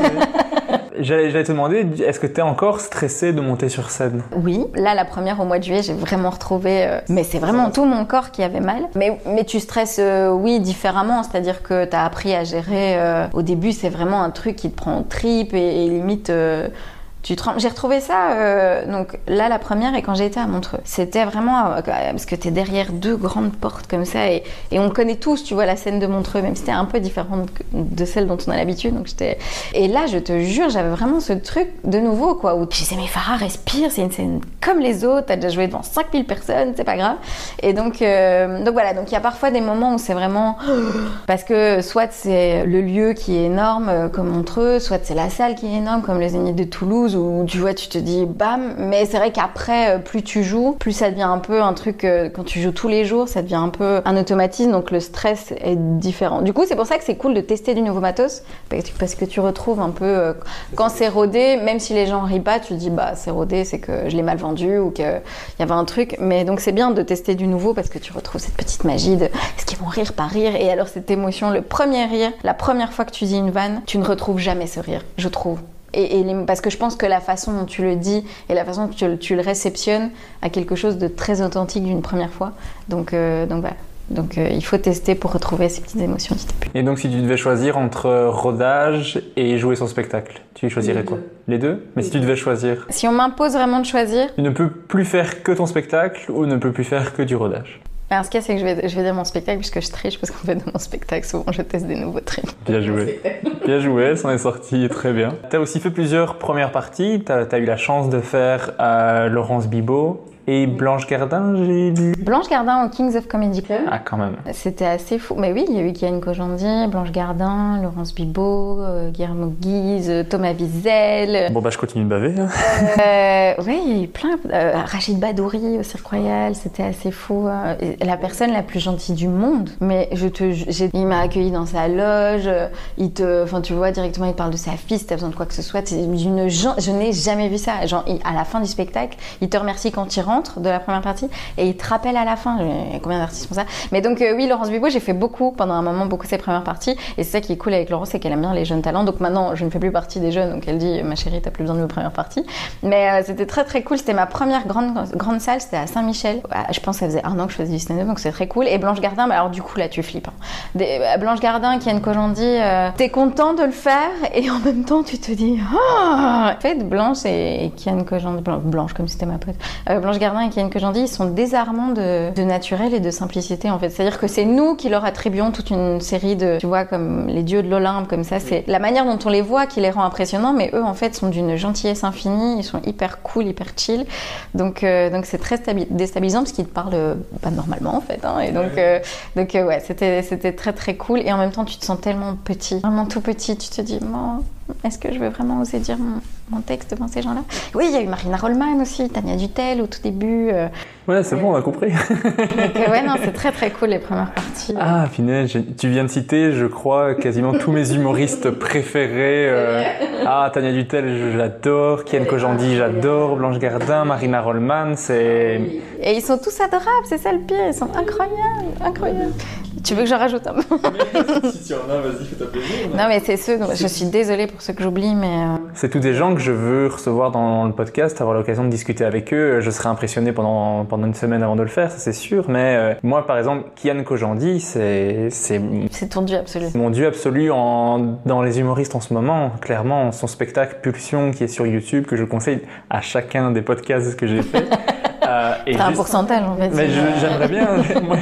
J'allais te demander, est-ce que t'es encore stressée de monter sur scène? Oui, là la première au mois de juillet, j'ai vraiment retrouvé... mais c'est vraiment tout mon corps qui avait mal. Mais tu stresses, oui, différemment, c'est-à-dire que t'as appris à gérer... au début, c'est vraiment un truc qui te prend aux tripes et limite... J'ai retrouvé ça, donc là la première, et quand j'ai été à Montreux. C'était vraiment, parce que t'es derrière 2 grandes portes comme ça, et on connaît tous, tu vois, la scène de Montreux, même si c'était un peu différente de celle dont on a l'habitude. Et là, je te jure, j'avais vraiment ce truc de nouveau, quoi, où je disais, mais Farah, respire, c'est une scène comme les autres, t'as déjà joué devant 5000 personnes, c'est pas grave. Et donc voilà, donc il y a parfois des moments où c'est vraiment... Parce que soit c'est le lieu qui est énorme, comme Montreux, soit c'est la salle qui est énorme, comme le Zénith de Toulouse, où tu vois, tu te dis bam, mais c'est vrai qu'après, plus tu joues, plus ça devient un peu un truc, quand tu joues tous les jours, ça devient un peu un automatisme, donc le stress est différent. Du coup, c'est pour ça que c'est cool de tester du nouveau matos, parce que tu retrouves un peu, quand c'est rodé, même si les gens rient pas, tu te dis bah c'est rodé, c'est que je l'ai mal vendu, ou qu'il y avait un truc, mais donc c'est bien de tester du nouveau, parce que tu retrouves cette petite magie de est-ce qu'ils vont rire, pas rire, et alors cette émotion, le premier rire, la première fois que tu dis une vanne, tu ne retrouves jamais ce rire, je trouve. Parce que je pense que la façon dont tu le dis et la façon dont tu le réceptionnes a quelque chose de très authentique d'une première fois. Donc voilà. Donc il faut tester pour retrouver ces petites émotions du début. Et donc si tu devais choisir entre rodage et jouer son spectacle, tu choisirais quoi? Les deux? Mais si tu devais choisir? Si on m'impose vraiment de choisir... Tu ne peux plus faire que ton spectacle ou ne peux plus faire que du rodage? Alors, ce qu'il y a, c'est que je vais dire mon spectacle puisque je triche, parce qu'en fait, dans mon spectacle, souvent, je teste des nouveaux trucs. Bien joué. Bien joué, elle s'en est sortie très bien. Tu as aussi fait plusieurs premières parties. Tu as eu la chance de faire Laurence Bibot, Et Blanche Gardin, j'ai lu. Blanche Gardin au Kings of Comedy Club. Ah, quand même. C'était assez fou. Mais oui, il y a eu Kian Kojandi, Blanche Gardin, Laurence Bibot, Guillermo Guise, Thomas Wiesel. Bon, je continue de baver. Hein. Oui, il y a eu plein. Rachid Badouri au Cirque Royal, c'était assez fou. La personne la plus gentille du monde. Mais il m'a accueilli dans sa loge. Tu vois, directement, il te parle de sa fille. Si t'as besoin de quoi que ce soit, je n'ai jamais vu ça. Genre, à la fin du spectacle, il te remercie quand il rentre de la première partie et il te rappelle à la fin. Combien d'artistes font ça? Mais donc, oui, Laurence Bibot, j'ai fait pendant un moment, beaucoup ses premières parties. Et c'est ça qui est cool avec Laurence, c'est qu'elle aime bien les jeunes talents. Donc maintenant, je ne fais plus partie des jeunes. Donc elle dit, ma chérie, t'as plus besoin de mes premières parties. Mais c'était très très cool. C'était ma première grande salle, c'était à Saint-Michel. Je pense que ça faisait 1 an que je faisais du stand-up, donc c'est très cool. Et Blanche Gardin, alors du coup là tu flippes. Hein. Blanche Gardin, Kian Kojandi, t'es content de le faire et en même temps tu te dis en fait Blanche et Kian Kojandi, Blanche comme si c'était ma pote, Blanche Gardin et Kian Kojandi, ils sont désarmants de naturel et de simplicité en fait. C'est-à-dire que c'est nous qui leur attribuons toute une série de, tu vois, comme les dieux de l'Olympe, comme ça. C'est la manière dont on les voit qui les rend impressionnants, mais eux en fait sont d'une gentillesse infinie, ils sont hyper cool, hyper chill. Donc c'est très déstabilisant parce qu'ils te parlent pas normalement en fait. Hein, et donc ouais, c'était très très cool. Et en même temps, tu te sens tellement petit, vraiment tout petit. Tu te dis, est-ce que je vais vraiment oser dire mon texte devant ces gens-là? Oui, il y a eu Marina Rollman aussi, Tania Dutel au tout début. Ouais, c'est bon, on a compris. Donc, ouais, non, c'est très très cool les premières parties. Ah, finesse, tu viens de citer, je crois, quasiment tous mes humoristes préférés. Tania Dutel, j'adore. Kian Kojandi, j'adore. Blanche Gardin, Marina Rollman, c'est... Et ils sont tous adorables, c'est ça le pire. Ils sont incroyables. Tu veux que je rajoute un peu? Si tu en as, vas-y, fais ta plaisir. Non, mais c'est ceux, je suis désolée pour ceux que j'oublie, mais... C'est tous des gens que je veux recevoir dans le podcast, avoir l'occasion de discuter avec eux. Je serai impressionné pendant une semaine avant de le faire, ça c'est sûr. Mais moi, par exemple, Kian Kojandi, c'est ton dieu absolu. Mon dieu absolu dans les humoristes en ce moment. Clairement, son spectacle Pulsion qui est sur YouTube, que je conseille à chacun des podcasts que j'ai fait. C'est un pourcentage en fait. Mais j'aimerais bien, moi,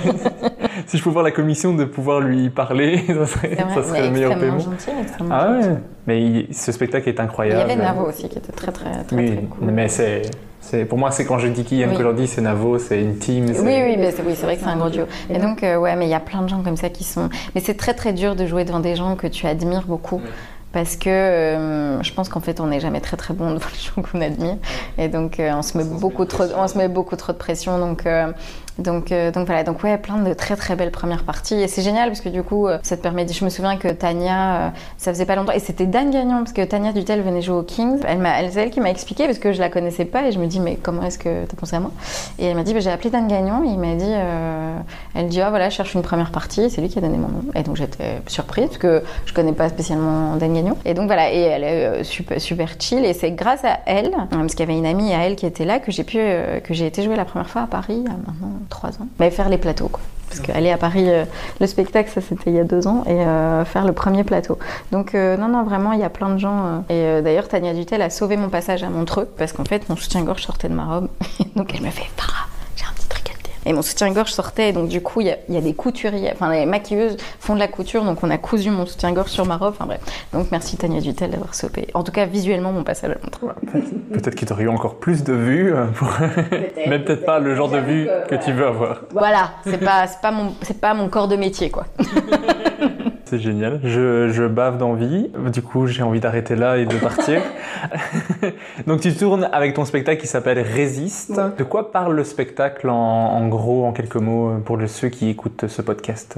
si je pouvais voir la commission de pouvoir lui parler, ça serait le meilleur paiement. Ah ouais, gentil. Mais ce spectacle est incroyable. Il y avait Navo aussi qui était très oui, très cool. Mais pour moi, c'est quand je dis Kian Kojandi, c'est Navo, c'est une team. Oui, c'est vrai que c'est un gros duo. Et donc, ouais, mais il y a plein de gens comme ça qui sont... Mais c'est très très dur de jouer devant des gens que tu admires beaucoup. Oui. Parce que je pense qu'en fait on n'est jamais très très bon devant les gens qu'on admire et donc on se met beaucoup trop de pression donc voilà, donc ouais, plein de très très belles premières parties et c'est génial parce que du coup ça te permet, je me souviens que Tania ça faisait pas longtemps et c'était Dan Gagnon parce que Tania Dutel venait jouer au Kings, c'est elle qui m'a expliqué parce que je la connaissais pas et je me dis mais comment est-ce que t'as pensé à moi et elle m'a dit j'ai appelé Dan Gagnon et il m'a dit elle dit voilà je cherche une première partie et c'est lui qui a donné mon nom et donc j'étais surprise parce que je connais pas spécialement Dan Gagnon et donc voilà et elle est super chill et c'est grâce à elle parce qu'il y avait une amie à elle qui était là que j'ai été jouer la première fois à Paris il y a maintenant 3 ans mais faire les plateaux quoi parce qu'aller à Paris le spectacle ça c'était il y a 2 ans et faire le premier plateau donc non vraiment il y a plein de gens et d'ailleurs Tania Dutel a sauvé mon passage à Montreux parce qu'en fait mon soutien-gorge sortait de ma robe donc elle me fait Farah j'ai un petit truc à te dire et mon soutien-gorge sortait et donc du coup il y a des couturiers enfin les maquilleuses font de la couture donc on a cousu mon soutien-gorge sur ma robe enfin bref donc merci Tania Dutel d'avoir sauvé en tout cas visuellement mon passage à Montreux. Peut-être qu'il t'aurait eu encore plus de vues mais peut-être pas le genre de vues que tu veux avoir. Voilà c'est pas mon corps de métier quoi. C'est génial, je bave d'envie, du coup j'ai envie d'arrêter là et de partir. Donc tu tournes avec ton spectacle qui s'appelle Résiste. Ouais. De quoi parle le spectacle en gros, en quelques mots, pour ceux qui écoutent ce podcast?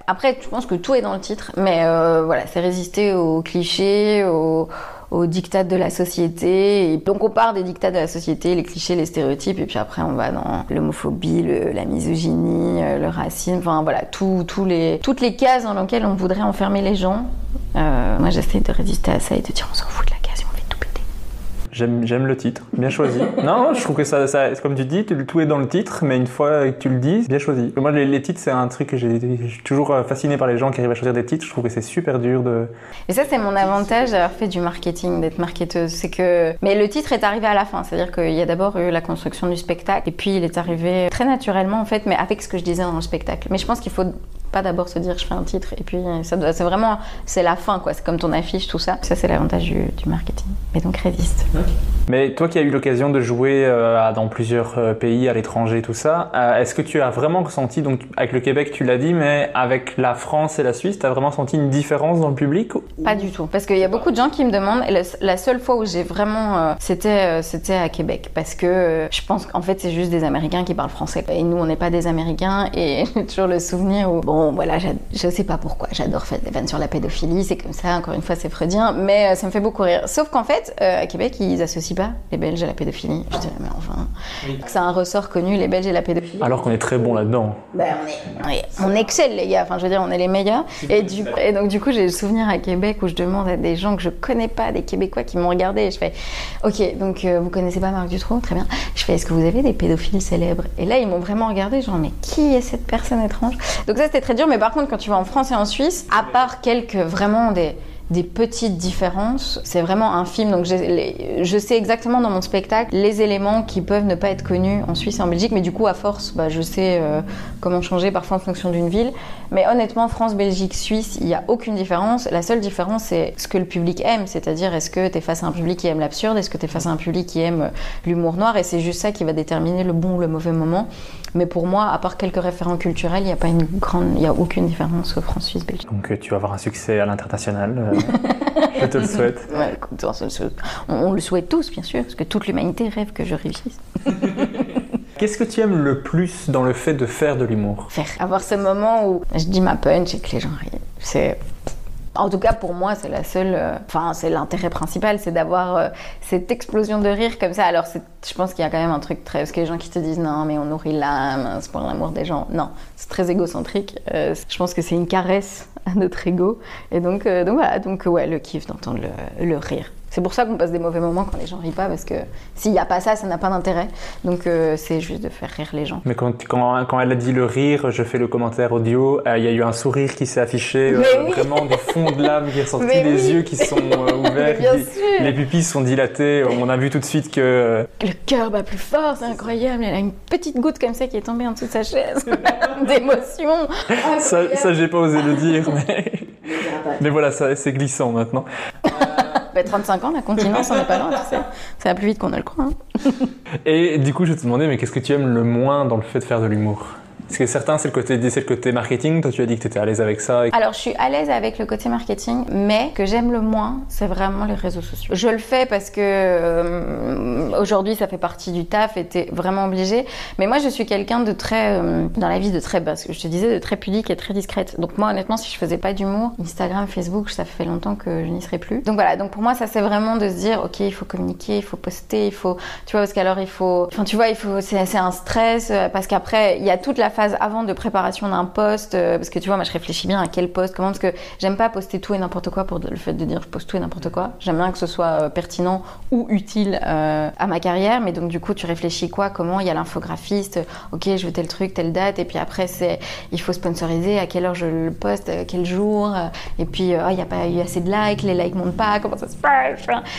Après je pense que tout est dans le titre, mais voilà, c'est résister aux clichés, aux dictats de la société. Et donc on part des dictats de la société, les clichés, les stéréotypes, et puis après on va dans l'homophobie, la misogynie, le racisme, enfin voilà, toutes les cases dans lesquelles on voudrait enfermer les gens. Moi j'essaie de résister à ça et de dire on s'en fout de la case et on fait tout péter. J'aime le titre, bien choisi. Non, je trouve que ça, comme tu dis, tout est dans le titre, mais une fois que tu le dis, bien choisi. Moi, les titres, c'est un truc que je suis toujours fasciné par les gens qui arrivent à choisir des titres. Je trouve que c'est super dur de... Et ça, c'est mon avantage d'avoir fait du marketing, d'être marketeuse. C'est que... Mais le titre est arrivé à la fin. C'est-à-dire qu'il y a d'abord eu la construction du spectacle, et puis il est arrivé très naturellement, en fait, mais avec ce que je disais dans le spectacle. Mais je pense qu'il faut pas d'abord se dire je fais un titre et puis c'est vraiment, c'est la fin quoi, c'est comme ton affiche, tout ça. Ça c'est l'avantage du marketing. Mais donc résiste. Mais toi qui as eu l'occasion de jouer dans plusieurs pays à l'étranger, tout ça, est-ce que tu as vraiment ressenti, donc avec le Québec tu l'as dit, mais avec la France et la Suisse, tu as vraiment senti une différence dans le public? Pas du tout, parce qu'il y a beaucoup de gens qui me demandent, et la seule fois où j'ai vraiment, c'était à Québec, parce que je pense qu'en fait c'est juste des Américains qui parlent français, et nous on n'est pas des Américains, et j'ai toujours le souvenir où, bon voilà, je sais pas pourquoi, j'adore faire des vannes sur la pédophilie, c'est comme ça, encore une fois c'est freudien, mais ça me fait beaucoup rire. Sauf qu'en fait, à Québec, ils associent pas les Belges à la pédophilie. Je dis, mais enfin, c'est un ressort connu, les Belges et la pédophilie. Alors qu'on est très bon là-dedans. Ben, on excelle les gars, enfin je veux dire, on est les meilleurs. Et donc du coup, j'ai le souvenir à Québec où je demande à des gens que je connais pas, des Québécois qui m'ont regardé, et je fais, ok, donc vous connaissez pas Marc Dutroux? Très bien. Je fais, est-ce que vous avez des pédophiles célèbres? Et là, ils m'ont vraiment regardé, genre, mais qui est cette personne étrange? Donc ça, c'était très dur, mais par contre, quand tu vas en France et en Suisse, à part quelques vraiment des petites différences, c'est vraiment infime. Donc je sais exactement dans mon spectacle les éléments qui peuvent ne pas être connus en Suisse et en Belgique, mais du coup à force, je sais comment changer parfois en fonction d'une ville. Mais honnêtement, France, Belgique, Suisse, il n'y a aucune différence. La seule différence, c'est ce que le public aime, c'est-à-dire est-ce que tu es face à un public qui aime l'absurde, est-ce que tu es face à un public qui aime l'humour noir, et c'est juste ça qui va déterminer le bon ou le mauvais moment. Mais pour moi, à part quelques référents culturels, il n'y a aucune différence France, Suisse, Belgique. Donc tu vas avoir un succès à l'international. Je te le souhaite. Ouais, écoute, on le souhaite tous, bien sûr, parce que toute l'humanité rêve que je réussisse. Qu'est-ce que tu aimes le plus dans le fait de faire de l'humour? Avoir ce moment où je dis ma punch et que les gens rient. En tout cas, pour moi, c'est la seule... c'est l'intérêt principal, c'est d'avoir cette explosion de rire comme ça. Alors, je pense qu'il y a quand même un truc très... Parce que les gens qui te disent « Non, mais on nourrit l'âme, c'est pour l'amour des gens. » Non, c'est très égocentrique. Je pense que c'est une caresse à notre ego. Et donc voilà, ouais, le kiff d'entendre le rire. C'est pour ça qu'on passe des mauvais moments quand les gens rient pas, parce que s'il n'y a pas ça, ça n'a pas d'intérêt. Donc c'est juste de faire rire les gens. Mais quand elle a dit le rire, je fais le commentaire audio, il y a eu un sourire qui s'est affiché, vraiment du fond de l'âme qui est ressorti, les yeux qui sont ouverts, les pupilles sont dilatées. On a vu tout de suite que... Le cœur bat plus fort, c'est incroyable. Elle a une petite goutte comme ça qui est tombée en dessous de sa chaise, d'émotion. Ça j'ai pas osé le dire, mais voilà, c'est glissant maintenant. 35 ans, la continence, on n'est pas loin, tu sais. Ça va plus vite qu'on ne le croit. Et du coup, je te demandais, mais qu'est-ce que tu aimes le moins dans le fait de faire de l'humour? Parce que certains, c'est le côté marketing. Toi, tu as dit que tu étais à l'aise avec ça. Alors, je suis à l'aise avec le côté marketing, mais ce que j'aime le moins, c'est vraiment les réseaux sociaux. Je le fais parce que aujourd'hui, ça fait partie du taf et t'es vraiment obligé. Mais moi, je suis quelqu'un de très, dans la vie, parce que je te disais, de très pudique et très discrète. Donc moi, honnêtement, si je faisais pas d'humour, Instagram, Facebook, ça fait longtemps que je n'y serais plus. Donc voilà, donc pour moi, ça c'est vraiment de se dire, ok, il faut communiquer, il faut poster, il faut, tu vois, parce qu'alors c'est un stress, parce qu'après, il y a toute la phase avant de préparation d'un post, parce que tu vois, moi je réfléchis bien à quel post, comment, parce que j'aime pas poster tout et n'importe quoi pour le fait de dire je poste tout et n'importe quoi. J'aime bien que ce soit pertinent ou utile à ma carrière, mais donc du coup tu réfléchis quoi, comment, il y a l'infographiste, ok je veux tel truc, telle date, et puis après il faut sponsoriser, à quelle heure je le poste, quel jour, et puis il n'y a pas eu assez de likes, les likes montent pas, comment ça se passe,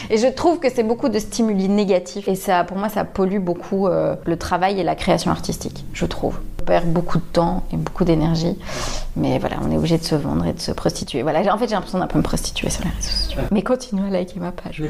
et je trouve que c'est beaucoup de stimuli négatifs, et ça, pour moi ça pollue beaucoup le travail et la création artistique, je trouve. On perd beaucoup de temps et beaucoup d'énergie, mais voilà, on est obligé de se vendre et de se prostituer. Voilà, en fait, j'ai l'impression d'un peu me prostituer sur les réseaux sociaux. Mais continue à liker ma page.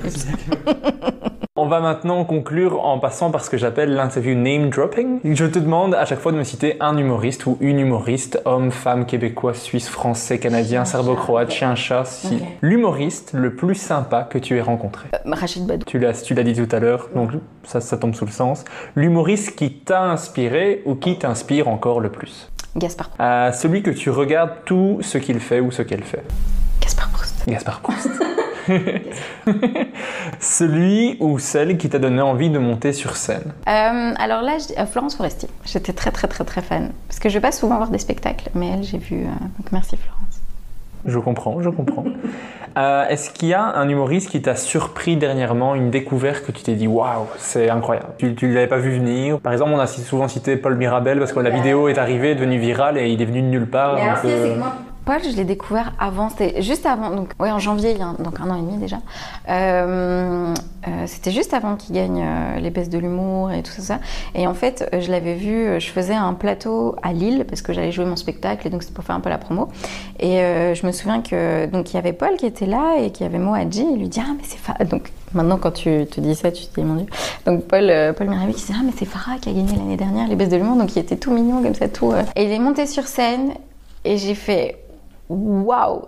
On va maintenant conclure en passant par ce que j'appelle l'interview name dropping. Je te demande à chaque fois de me citer un humoriste ou une humoriste, homme, femme, québécois, suisse, français, canadien, serbo-croate, chien, chat. Si. Okay. L'humoriste le plus sympa que tu aies rencontré. Rachid Badou. Tu l'as dit tout à l'heure, donc ça tombe sous le sens. L'humoriste qui t'a inspiré ou qui t'inspire encore le plus? Gaspard. Celui que tu regardes tout ce qu'il fait ou ce qu'elle fait. Gaspard Proust. Gaspard Proust. Celui ou celle qui t'a donné envie de monter sur scène. Alors là, Florence Foresti. J'étais très très très très fan. Parce que je vais pas souvent voir des spectacles, mais elle, j'ai vu. Donc merci Florence. Je comprends. Est-ce qu'il y a un humoriste qui t'a surpris dernièrement, une découverte que tu t'es dit waouh, c'est incroyable, tu ne l'avais pas vu venir? Par exemple, on a souvent cité Paul Mirabel parce que la vidéo est arrivée, est devenue virale et il est venu de nulle part. Mais alors, c'est que moi, Paul, je l'ai découvert avant, c'était juste avant, donc ouais, en janvier, donc 1 an et demi déjà. C'était juste avant qu'il gagne les baisses de l'humour et tout ça. Et en fait, je l'avais vu, je faisais un plateau à Lille parce que j'allais jouer mon spectacle et donc c'était pour faire un peu la promo. Et je me souviens que donc il y avait Paul qui était là et qui avait Moadji. Il lui dit mais c'est Farah. Donc maintenant quand tu te dis ça, tu te dis mon Dieu. Donc Paul Mirabeau qui dit mais c'est Farah qui a gagné l'année dernière les baisses de l'humour. Donc il était tout mignon comme ça tout. Et il est monté sur scène et j'ai fait waouh,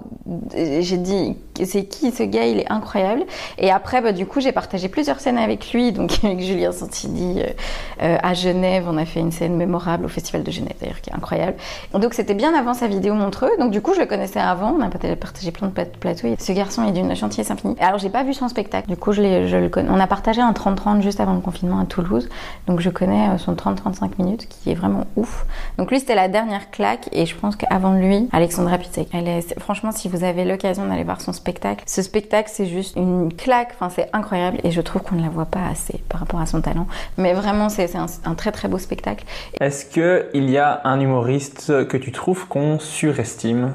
j'ai dit c'est qui ce gars, il est incroyable. Et après du coup j'ai partagé plusieurs scènes avec lui, donc avec Julien Santini à Genève, on a fait une scène mémorable au Festival de Genève d'ailleurs qui est incroyable. Donc c'était bien avant sa vidéo Montreux, donc du coup je le connaissais avant, on a partagé plein de plateaux. Et ce garçon est d'une gentillesse infinie. Alors j'ai pas vu son spectacle, du coup je le connais. On a partagé un 30-30 juste avant le confinement à Toulouse, donc je connais son 30-35 minutes qui est vraiment ouf. Donc lui c'était la dernière claque et je pense qu'avant lui Alexandra Pizek. Franchement, si vous avez l'occasion d'aller voir son spectacle, ce spectacle c'est juste une claque, enfin c'est incroyable et je trouve qu'on ne la voit pas assez par rapport à son talent. Mais vraiment c'est un très très beau spectacle. Est-ce qu'il y a un humoriste que tu trouves qu'on surestime?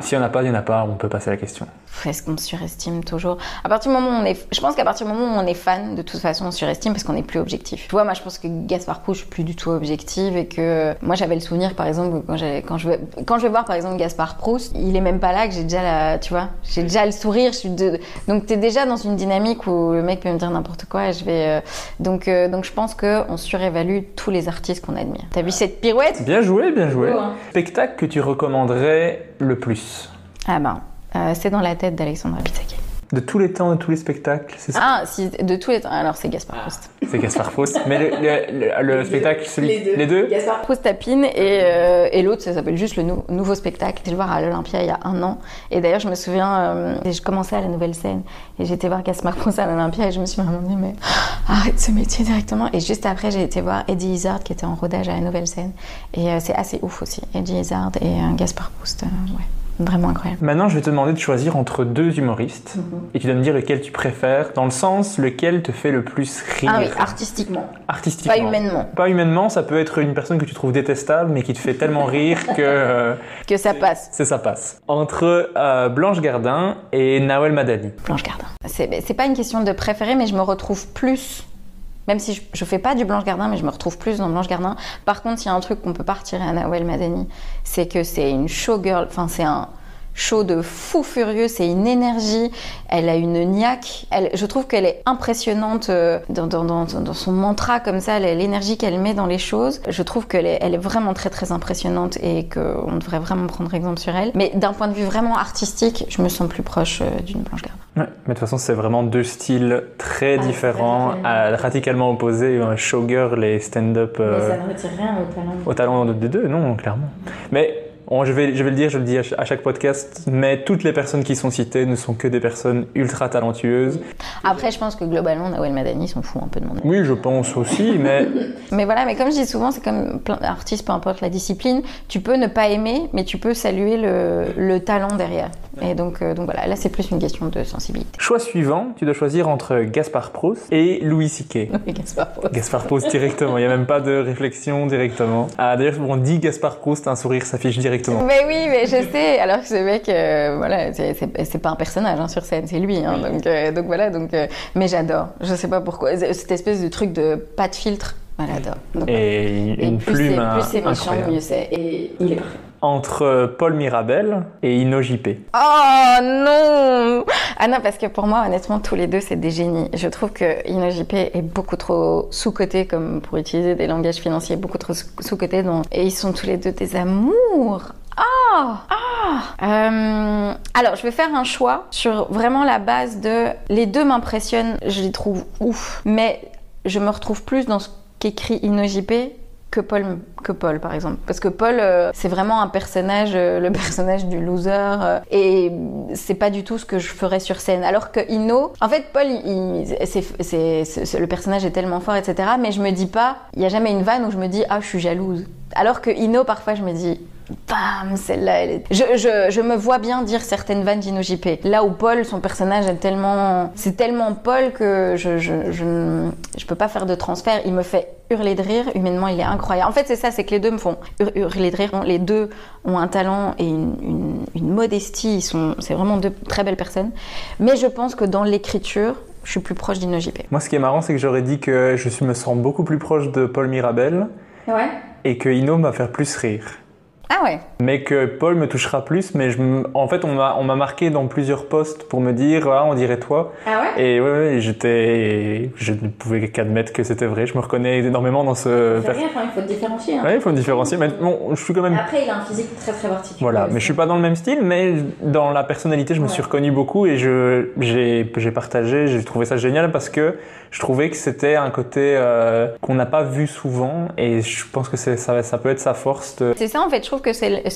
S'il n'y en a pas, il n'y en a pas, on peut passer à la question. Est-ce qu'on surestime toujours? À partir du moment où je pense qu'à partir du moment où on est fan, de toute façon on surestime parce qu'on n'est plus objectif. Tu vois, moi je pense que Gaspard Proust, je suis plus du tout objective et que moi j'avais le souvenir par exemple quand je vais voir par exemple Gaspard Proust, il est même pas là que j'ai déjà j'ai déjà le sourire, donc t'es déjà dans une dynamique où le mec peut me dire n'importe quoi et je vais donc je pense que on surévalue tous les artistes qu'on admire. T'as vu cette pirouette? Bien joué, bien joué. Spectacle que tu recommanderais le plus? C'est dans la tête d'Alexandra Pizek. De tous les temps, de tous les spectacles, c'est ça? Si, de tous les temps. Alors c'est Gaspard Proust. C'est Gaspard Proust. Mais le spectacle, les deux Gaspard Proust tapine et l'autre, ça s'appelle juste le nouveau spectacle. J'étais le voir à l'Olympia il y a 1 an. Et d'ailleurs, je me souviens, je commençais à la nouvelle scène et j'étais voir Gaspard Proust à l'Olympia et je me suis vraiment dit, mais arrête ce métier directement. Et juste après, j'ai été voir Eddie Izzard qui était en rodage à la nouvelle scène. Et c'est assez ouf aussi. Eddie Izzard et Gaspard Proust, ouais. Vraiment incroyable. Maintenant, je vais te demander de choisir entre 2 humoristes et tu dois me dire lequel tu préfères, dans le sens lequel te fait le plus rire. Ah oui, artistiquement. Artistiquement. Pas humainement. Pas humainement, ça peut être une personne que tu trouves détestable mais qui te fait tellement rire que... que ça passe. Ça passe. Entre Blanche Gardin et Nawel Madani. Blanche Gardin. C'est pas une question de préférer, mais je me retrouve plus... Même si je fais pas du Blanche Gardin, mais je me retrouve plus dans Blanche Gardin. Par contre, il y a un truc qu'on peut pas retirer à Nawel Madani, c'est que c'est une showgirl, enfin c'est un show de fou furieux, c'est une énergie, elle a une niaque, je trouve qu'elle est impressionnante dans son mantra comme ça, l'énergie qu'elle met dans les choses, je trouve qu'elle est vraiment très très impressionnante et qu'on devrait vraiment prendre exemple sur elle. Mais d'un point de vue vraiment artistique, je me sens plus proche d'une Blanche Gardin. Ouais, mais de toute façon, c'est vraiment 2 styles très différents, radicalement opposés, showgirl et stand-up. Mais ça ne retire rien au talent. Au talent des deux, non, clairement. Mais je vais le dire, je le dis à chaque podcast, mais toutes les personnes qui sont citées ne sont que des personnes ultra talentueuses. Après, je pense que globalement, Nawel Madani s'en fout un peu de mon avis. Oui, je pense aussi, mais... mais voilà, mais comme je dis souvent, c'est comme plein d'artistes, peu importe la discipline, tu peux ne pas aimer, mais tu peux saluer le talent derrière. Et donc voilà, là c'est plus une question de sensibilité. Choix suivant, tu dois choisir entre Gaspard Proust et Louis C.K. Oui, Gaspard Proust. Gaspard Proust directement, il n'y a même pas de réflexion directement. D'ailleurs, on dit Gaspard Proust, un sourire s'affiche directement. Mais oui, mais je sais, alors que ce mec, voilà, c'est pas un personnage sur scène, c'est lui. Donc voilà, mais j'adore, je sais pas pourquoi, cette espèce de truc de pas de filtre, voilà, j'adore. Donc, et une plume plus c'est méchant, incroyable. mieux c'est, et il est parfait. Entre Paul Mirabel et Ino JP. Oh non! Ah non, parce que pour moi, honnêtement, tous les deux, c'est des génies. Je trouve que Ino JP est beaucoup trop sous-coté, comme pour utiliser des langages financiers, beaucoup trop sous-coté. Et ils sont tous les deux des amours. Alors, je vais faire un choix sur vraiment la base de... Les deux m'impressionnent, je les trouve ouf. Mais je me retrouve plus dans ce qu'écrit Ino JP que Paul par exemple, parce que Paul c'est vraiment un personnage, le personnage du loser et c'est pas du tout ce que je ferais sur scène, alors que Ino, en fait Paul le personnage est tellement fort, etc., mais je me dis pas, il y a jamais une vanne où je me dis je suis jalouse, alors que Ino parfois je me dis bam, celle-là, je me vois bien dire certaines vannes d'InnoJP. Là où Paul, son personnage c'est tellement Paul que je peux pas faire de transfert. Il me fait hurler de rire. Humainement, il est incroyable. En fait, c'est ça, c'est que les deux me font hurler de rire. Les deux ont un talent et une modestie. C'est vraiment deux très belles personnes. Mais je pense que dans l'écriture, je suis plus proche d'InnoJP. Moi, ce qui est marrant, c'est que j'aurais dit que me sens beaucoup plus proche de Paul Mirabel. Ouais. Et que Inno va faire plus rire. Ah ouais. Mais que Paul me touchera plus, mais en fait on m'a marqué dans plusieurs posts pour me dire ah, on dirait toi. Ah ouais. Et je ne pouvais qu'admettre que c'était vrai. Je me reconnais énormément dans ce. Il faut te différencier. Hein. Ouais, il faut me différencier. Mais bon, je suis quand même. Après, il a un physique très très particulier. Voilà, mais je suis pas dans le même style, mais dans la personnalité, je me suis reconnu beaucoup et j'ai partagé, j'ai trouvé ça génial parce que je trouvais que c'était un côté qu'on n'a pas vu souvent et je pense que ça peut être sa force. C'est ça en fait, je trouve que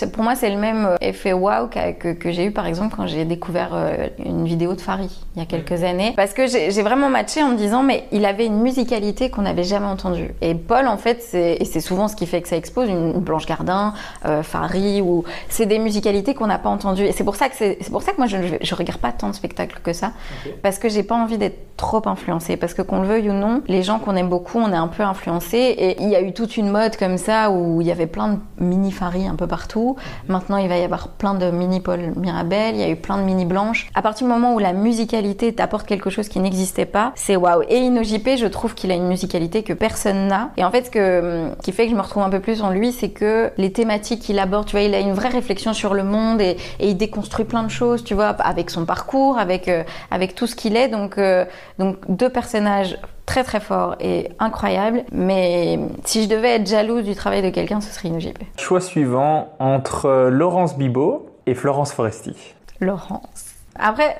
pour moi c'est le même effet waouh que j'ai eu par exemple quand j'ai découvert une vidéo de Farid il y a quelques années. Parce que j'ai vraiment matché en me disant mais il avait une musicalité qu'on n'avait jamais entendue. Et Paul en fait, c'est souvent ce qui fait que ça explose, une Blanche Gardin, Farid, ou c'est des musicalités qu'on n'a pas entendues. Et c'est pour ça que moi je regarde pas tant de spectacles que ça. Okay. Parce que j'ai pas envie d'être trop influencée. Parce que qu'on le veuille ou non, les gens qu'on aime beaucoup, on est un peu influencés. Et il y a eu toute une mode comme ça où il y avait plein de mini Farid un peu partout. Maintenant, il va y avoir plein de mini Paul Mirabel, il y a eu plein de mini Blanche. À partir du moment où la musicalité t'apporte quelque chose qui n'existait pas, c'est waouh. Et InnoJP, je trouve qu'il a une musicalité que personne n'a. Et en fait, ce qui fait que je me retrouve un peu plus en lui, c'est que les thématiques qu'il aborde, tu vois, il a une vraie réflexion sur le monde et il déconstruit plein de choses, tu vois, avec son parcours, avec tout ce qu'il est. Donc deux personnages très très forts et incroyables, mais si je devais être jalouse du travail de quelqu'un, ce serait InnoJP. Choix suivant entre Laurence Bibot et Florence Foresti. Laurence. Après,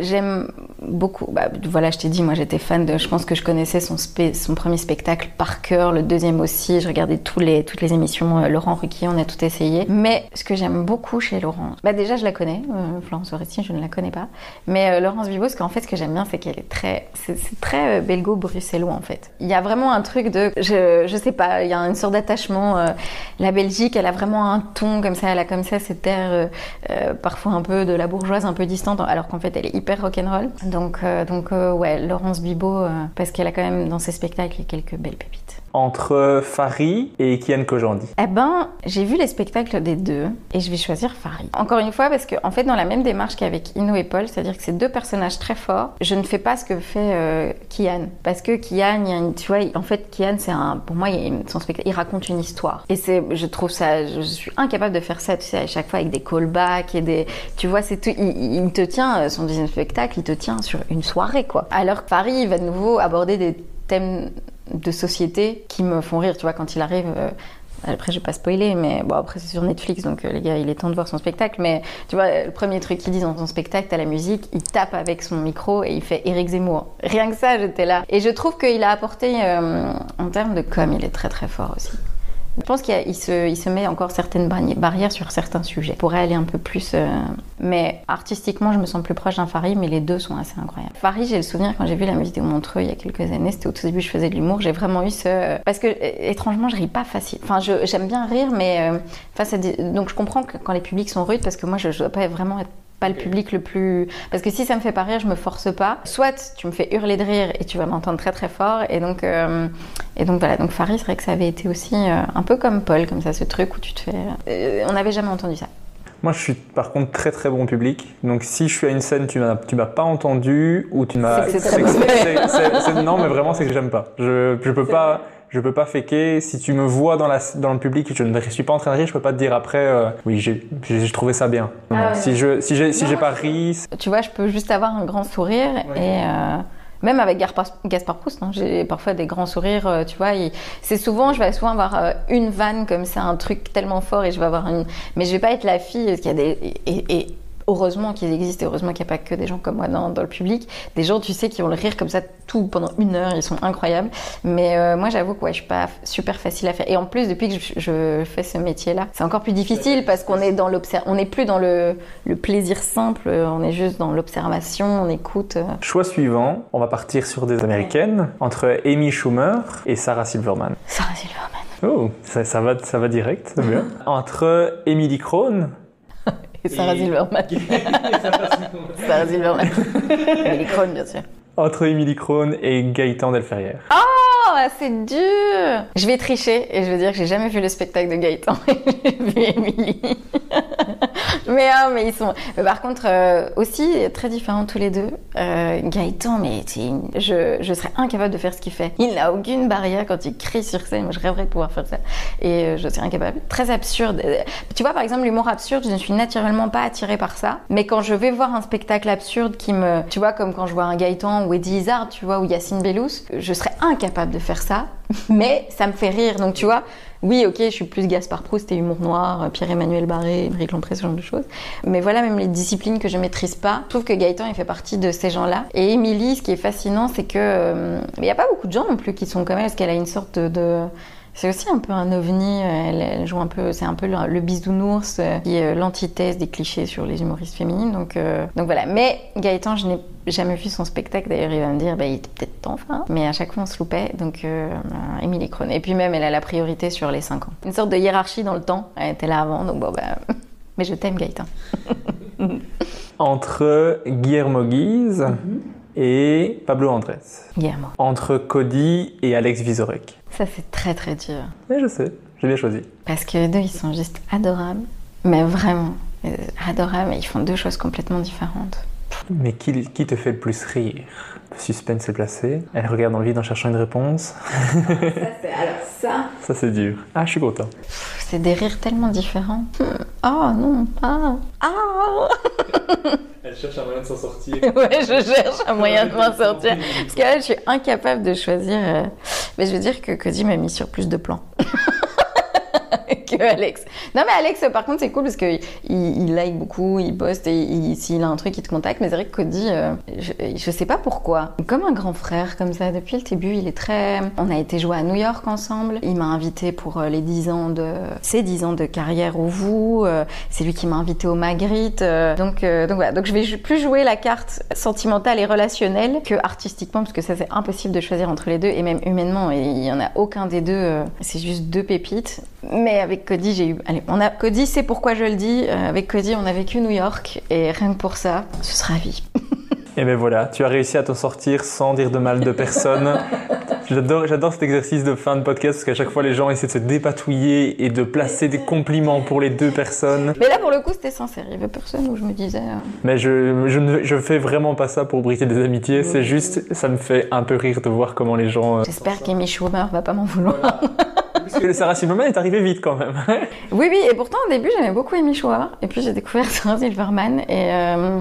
j'aime beaucoup. Voilà, je t'ai dit, moi j'étais fan de. Je pense que je connaissais son premier spectacle par cœur, le deuxième aussi. Je regardais toutes les émissions. Laurent Ruquier, on a tout essayé. Mais ce que j'aime beaucoup chez Laurence, déjà je la connais. Florence Foresti, je ne la connais pas. Mais Laurence Bibot, ce que j'aime bien, c'est qu'elle est c'est très belgo-bruxellois en fait. Il y a vraiment un truc de, je sais pas, il y a une sorte d'attachement. La Belgique, elle a vraiment un ton comme ça. Elle a comme ça cet air parfois un peu de la bourgeoise, un peu distante, alors qu'en fait elle est hyper rock'n'roll. Donc ouais, Laurence Bibot, parce qu'elle a quand même dans ses spectacles quelques belles pépites. Entre Farid et Kian Kojandi. J'ai vu les spectacles des deux et je vais choisir Farid. Encore une fois, parce que en fait, dans la même démarche qu'avec Inno et Paul, c'est-à-dire que c'est deux personnages très forts, je ne fais pas ce que fait Kian. Parce que Kian, tu vois, en fait, Kian, pour moi, son spectacle, il raconte une histoire. Et je trouve ça, je suis incapable de faire ça, tu sais, à chaque fois avec des callbacks et tu vois, c'est tout, il te tient, son deuxième spectacle, il te tient sur une soirée, quoi. Alors que Farid, il va de nouveau aborder des thèmes de société qui me font rire, tu vois, quand il arrive. Après, je vais pas spoiler, mais bon, après, c'est sur Netflix, donc les gars, il est temps de voir son spectacle. Mais tu vois, le premier truc qu'il dit dans son spectacle, t'as la musique, il tape avec son micro et il fait Éric Zemmour. Rien que ça, j'étais là. Et je trouve qu'il a apporté, en termes de com, il est très très fort aussi. Je pense qu'il se met encore certaines barrières sur certains sujets. Il pourrait aller un peu plus... Mais artistiquement, je me sens plus proche d'un Farid, mais les deux sont assez incroyables. Farid, j'ai le souvenir, quand j'ai vu la musique de Montreux il y a quelques années, c'était au tout début, je faisais de l'humour, j'ai vraiment eu ce... Parce que, étrangement, je ris pas facile. Enfin, j'aime bien rire, mais... Donc, je comprends que quand les publics sont rudes, parce que moi, je dois pas vraiment être pas le public le plus... Parce que si ça me fait pas rire, je me force pas. Soit tu me fais hurler de rire et tu vas m'entendre très très fort. Et donc voilà, donc Farid, c'est vrai que ça avait été aussi un peu comme Paul, comme ça, ce truc où tu te fais... on n'avait jamais entendu ça. Moi, je suis par contre très très bon public. Donc si je suis à une scène, tu m'as pas entendu ou tu m'as... Non, mais vraiment, c'est que j'aime pas. Je peux pas faker. Si tu me vois dans le public et je ne suis pas en train de rire, je peux pas te dire après oui, j'ai trouvé ça bien. Ah, si j'ai pas ri. Tu vois, je peux juste avoir un grand sourire et même avec Gaspard Proust, hein, j'ai parfois des grands sourires, tu vois. Je vais souvent avoir une vanne comme ça, un truc tellement fort et je vais avoir mais je vais pas être la fille parce qu'il y a et heureusement qu'ils existent, et heureusement qu'il n'y a pas que des gens comme moi dans le public. Des gens, tu sais, qui ont le rire comme ça tout pendant 1 heure, ils sont incroyables. Mais moi, j'avoue que je suis pas super facile à faire. Et en plus, depuis que je fais ce métier-là, c'est encore plus difficile parce qu'on est on n'est plus dans le plaisir simple, on est juste dans l'observation, on écoute. Choix suivant, on va partir sur des américaines, entre Amy Schumer et Sarah Silverman. Sarah Silverman. Oh, ça va direct, c'est bien. Entre Émilie Krohn et Sarah Silverman. Sarah Silverman. Émilie Krohn, bien sûr. Entre Émilie Krohn et Gaëtan Delferrière. Oh, c'est dur. Je vais tricher et je vais dire que j'ai jamais vu le spectacle de Gaëtan. J'ai vu Émilie. mais ils sont... Par contre, aussi très différents tous les deux. Gaëtan, mais je serais incapable de faire ce qu'il fait. Il n'a aucune barrière quand il crie sur scène. Moi, je rêverais de pouvoir faire ça. Et je serais incapable. Très absurde. Tu vois, par exemple, l'humour absurde, je ne suis naturellement pas attirée par ça. Mais quand je vais voir un spectacle absurde qui me... Tu vois, comme quand je vois un Gaëtan ou Eddie Izzard, tu vois, ou Yacine Bellous, je serais incapable de faire ça. Mais ça me fait rire. Donc, tu vois... Oui, ok, je suis plus Gaspard Proust et humour noir, Pierre-Emmanuel Barré, Émeric Lompré, ce genre de choses. Mais voilà, même les disciplines que je maîtrise pas, je trouve que Gaëtan, il fait partie de ces gens-là. Et Émilie, ce qui est fascinant, c'est que il n'y a pas beaucoup de gens non plus qui sont comme elle, parce qu'elle a une sorte de... C'est aussi un peu un ovni, elle joue un peu, c'est un peu le bisounours, qui est l'antithèse des clichés sur les humoristes féminines, donc voilà. Mais Gaëtan, je n'ai jamais vu son spectacle, d'ailleurs il va me dire, il était peut-être temps, mais à chaque fois on se loupait, donc Émilie Krohn. Et puis même, elle a la priorité sur les 5 ans. Une sorte de hiérarchie dans le temps, elle était là avant, donc mais je t'aime Gaëtan. Entre Guillermo Guise et Pablo Andrés. Guillermo. Entre Cody et Alex Vizorek. Ça, c'est très très dur. Oui, je sais, j'ai bien choisi. Parce que les deux, ils sont juste adorables, mais vraiment adorables, et ils font deux choses complètement différentes. Mais qui te fait le plus rire? Le suspense est placé. Elle regarde dans le vide en cherchant une réponse. Ça, c'est dur. Ah, je suis content. C'est des rires tellement différents. Oh non, ah. Elle cherche un moyen de s'en sortir. Ouais, je cherche un moyen de m'en sortir. Parce que là, je suis incapable de choisir. Mais je veux dire que Cody m'a mis sur plus de plans. Que Alex. Non mais Alex par contre c'est cool parce que il like beaucoup, il poste et s'il a un truc il te contacte, mais c'est vrai que Cody je sais pas pourquoi, comme un grand frère comme ça depuis le début, il est très... On a été jouer à New York ensemble, il m'a invité pour ses 10 ans de carrière au VOO, c'est lui qui m'a invité au Magritte, donc voilà, donc je vais plus jouer la carte sentimentale et relationnelle que artistiquement, parce que ça c'est impossible de choisir entre les deux, et même humainement il y en a aucun des deux, c'est juste deux pépites. Mais avec Cody, j'ai eu... Allez, Cody, c'est pourquoi je le dis. Avec Cody, on a vécu New York. Et rien que pour ça, ce sera à vie. Et ben voilà, tu as réussi à t'en sortir sans dire de mal de personne. J'adore cet exercice de fin de podcast parce qu'à chaque fois, les gens essaient de se dépatouiller et de placer des compliments pour les deux personnes. Mais là, pour le coup, c'était sincère. Il n'y avait personne où je me disais... Mais je fais vraiment pas ça pour briser des amitiés. C'est juste, ça me fait un peu rire de voir comment les gens... J'espère qu'Amy Schumer va pas m'en vouloir. Voilà. Parce que Sarah Silverman est arrivée vite quand même. Oui, et pourtant au début j'aimais beaucoup Amy Schumer, et puis j'ai découvert Sarah Silverman et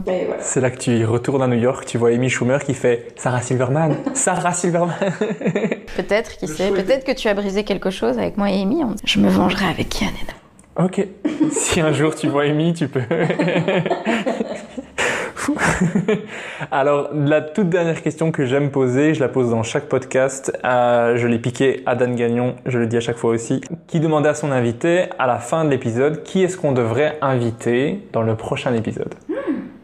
voilà. C'est là que tu retournes à New York, tu vois Amy Schumer qui fait Sarah Silverman. Peut-être, qui sait, peut-être que tu as brisé quelque chose avec moi et Amy. Je me vengerai avec Kian et Nana. Ok, si un jour tu vois Amy, tu peux... Alors, la toute dernière question que j'aime poser, je la pose dans chaque podcast, je l'ai piquée à Dan Gagnon, je le dis à chaque fois aussi, qui demandait à son invité, à la fin de l'épisode, qui est-ce qu'on devrait inviter dans le prochain épisode?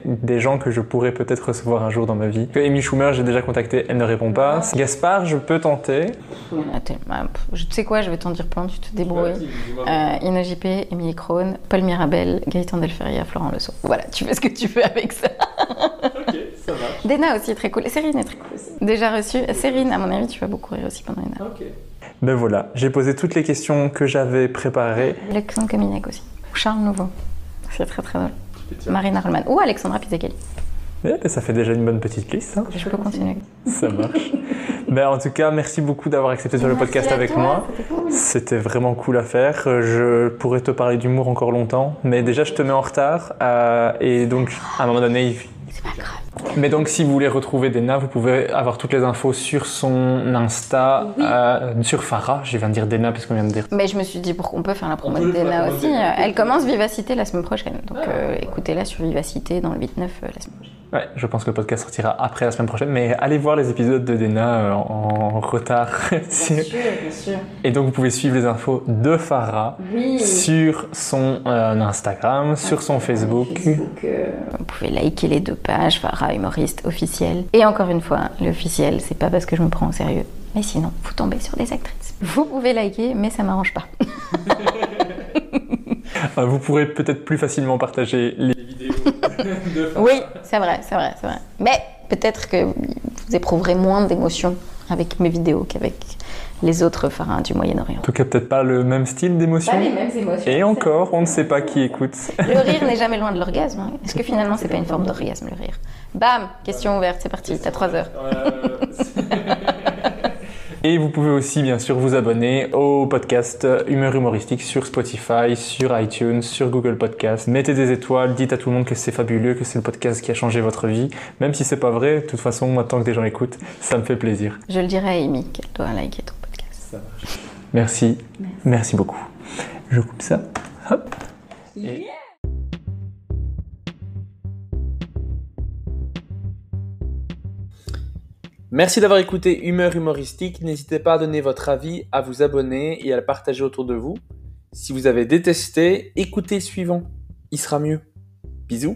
Des gens que je pourrais peut-être recevoir un jour dans ma vie. Amy Schumer, j'ai déjà contacté, elle ne répond pas. Gaspard, je peux tenter. Tu sais quoi, je vais t'en dire plein, tu te débrouilles. Ina JP, Émilie Krohn, Paul Mirabel, Gaëtan Delferrière, Florent Leçon. Voilà, tu fais ce que tu veux avec ça. Ok, ça marche. Dena aussi, très cool. Cérine est très cool aussi. Déjà reçu. Cérine, à mon avis, tu vas beaucoup rire aussi pendant une heure. Ok. Ben voilà, j'ai posé toutes les questions que j'avais préparées. Alexandre Cominac aussi. Charles Nouveau. C'est très très drôle. Marina Rollman ou Alexandra Pizzacali. Ça fait déjà une bonne petite liste. Hein. Je peux continuer. Ça marche. En tout cas, merci beaucoup d'avoir accepté de faire le podcast avec moi. C'était vraiment cool à faire. Je pourrais te parler d'humour encore longtemps, mais déjà je te mets en retard. Et donc, à un moment donné, c'est pas grave. Mais donc, si vous voulez retrouver Dena, vous pouvez avoir toutes les infos sur son Insta, sur Farah. Je viens de dire Dena parce qu'on vient de dire. Mais je me suis dit, pourquoi on peut faire la promo de Dena aussi. Elle commence Vivacité la semaine prochaine. Donc, écoutez-la sur Vivacité dans le 8-9 la semaine prochaine. Ouais, je pense que le podcast sortira après la semaine prochaine, mais allez voir les épisodes de Dena en retard. Bien sûr. Et donc vous pouvez suivre les infos de Farah sur son Instagram, sur son Facebook. Vous pouvez liker les 2 pages, Farah humoriste officielle. Et encore une fois, l'officiel, c'est pas parce que je me prends au sérieux, mais sinon, vous tombez sur des actrices. Vous pouvez liker, mais ça m'arrange pas. Vous pourrez peut-être plus facilement partager les vidéos de Farah. Oui, c'est vrai. Mais peut-être que vous éprouverez moins d'émotions avec mes vidéos qu'avec les autres pharaons du Moyen-Orient. En tout cas, peut-être pas le même style d'émotion. Pas les mêmes émotions. Et encore, on ne sait pas qui écoute. Le rire n'est jamais loin de l'orgasme. Hein. Est-ce que finalement, c'est pas une forme d'orgasme, le rire? Bam, question ouverte, c'est parti, t'as 3 heures. Et vous pouvez aussi, bien sûr, vous abonner au podcast Humeur Humoristique sur Spotify, sur iTunes, sur Google Podcast. Mettez des étoiles, dites à tout le monde que c'est fabuleux, que c'est le podcast qui a changé votre vie. Même si c'est pas vrai, de toute façon, moi, tant que des gens écoutent, ça me fait plaisir. Je le dirai à Amy qu'elle doit liker ton podcast. Ça marche. Merci beaucoup. Je coupe ça. Hop. Et... Merci d'avoir écouté Humeur Humoristique. N'hésitez pas à donner votre avis, à vous abonner et à le partager autour de vous. Si vous avez détesté, écoutez le suivant. Il sera mieux. Bisous.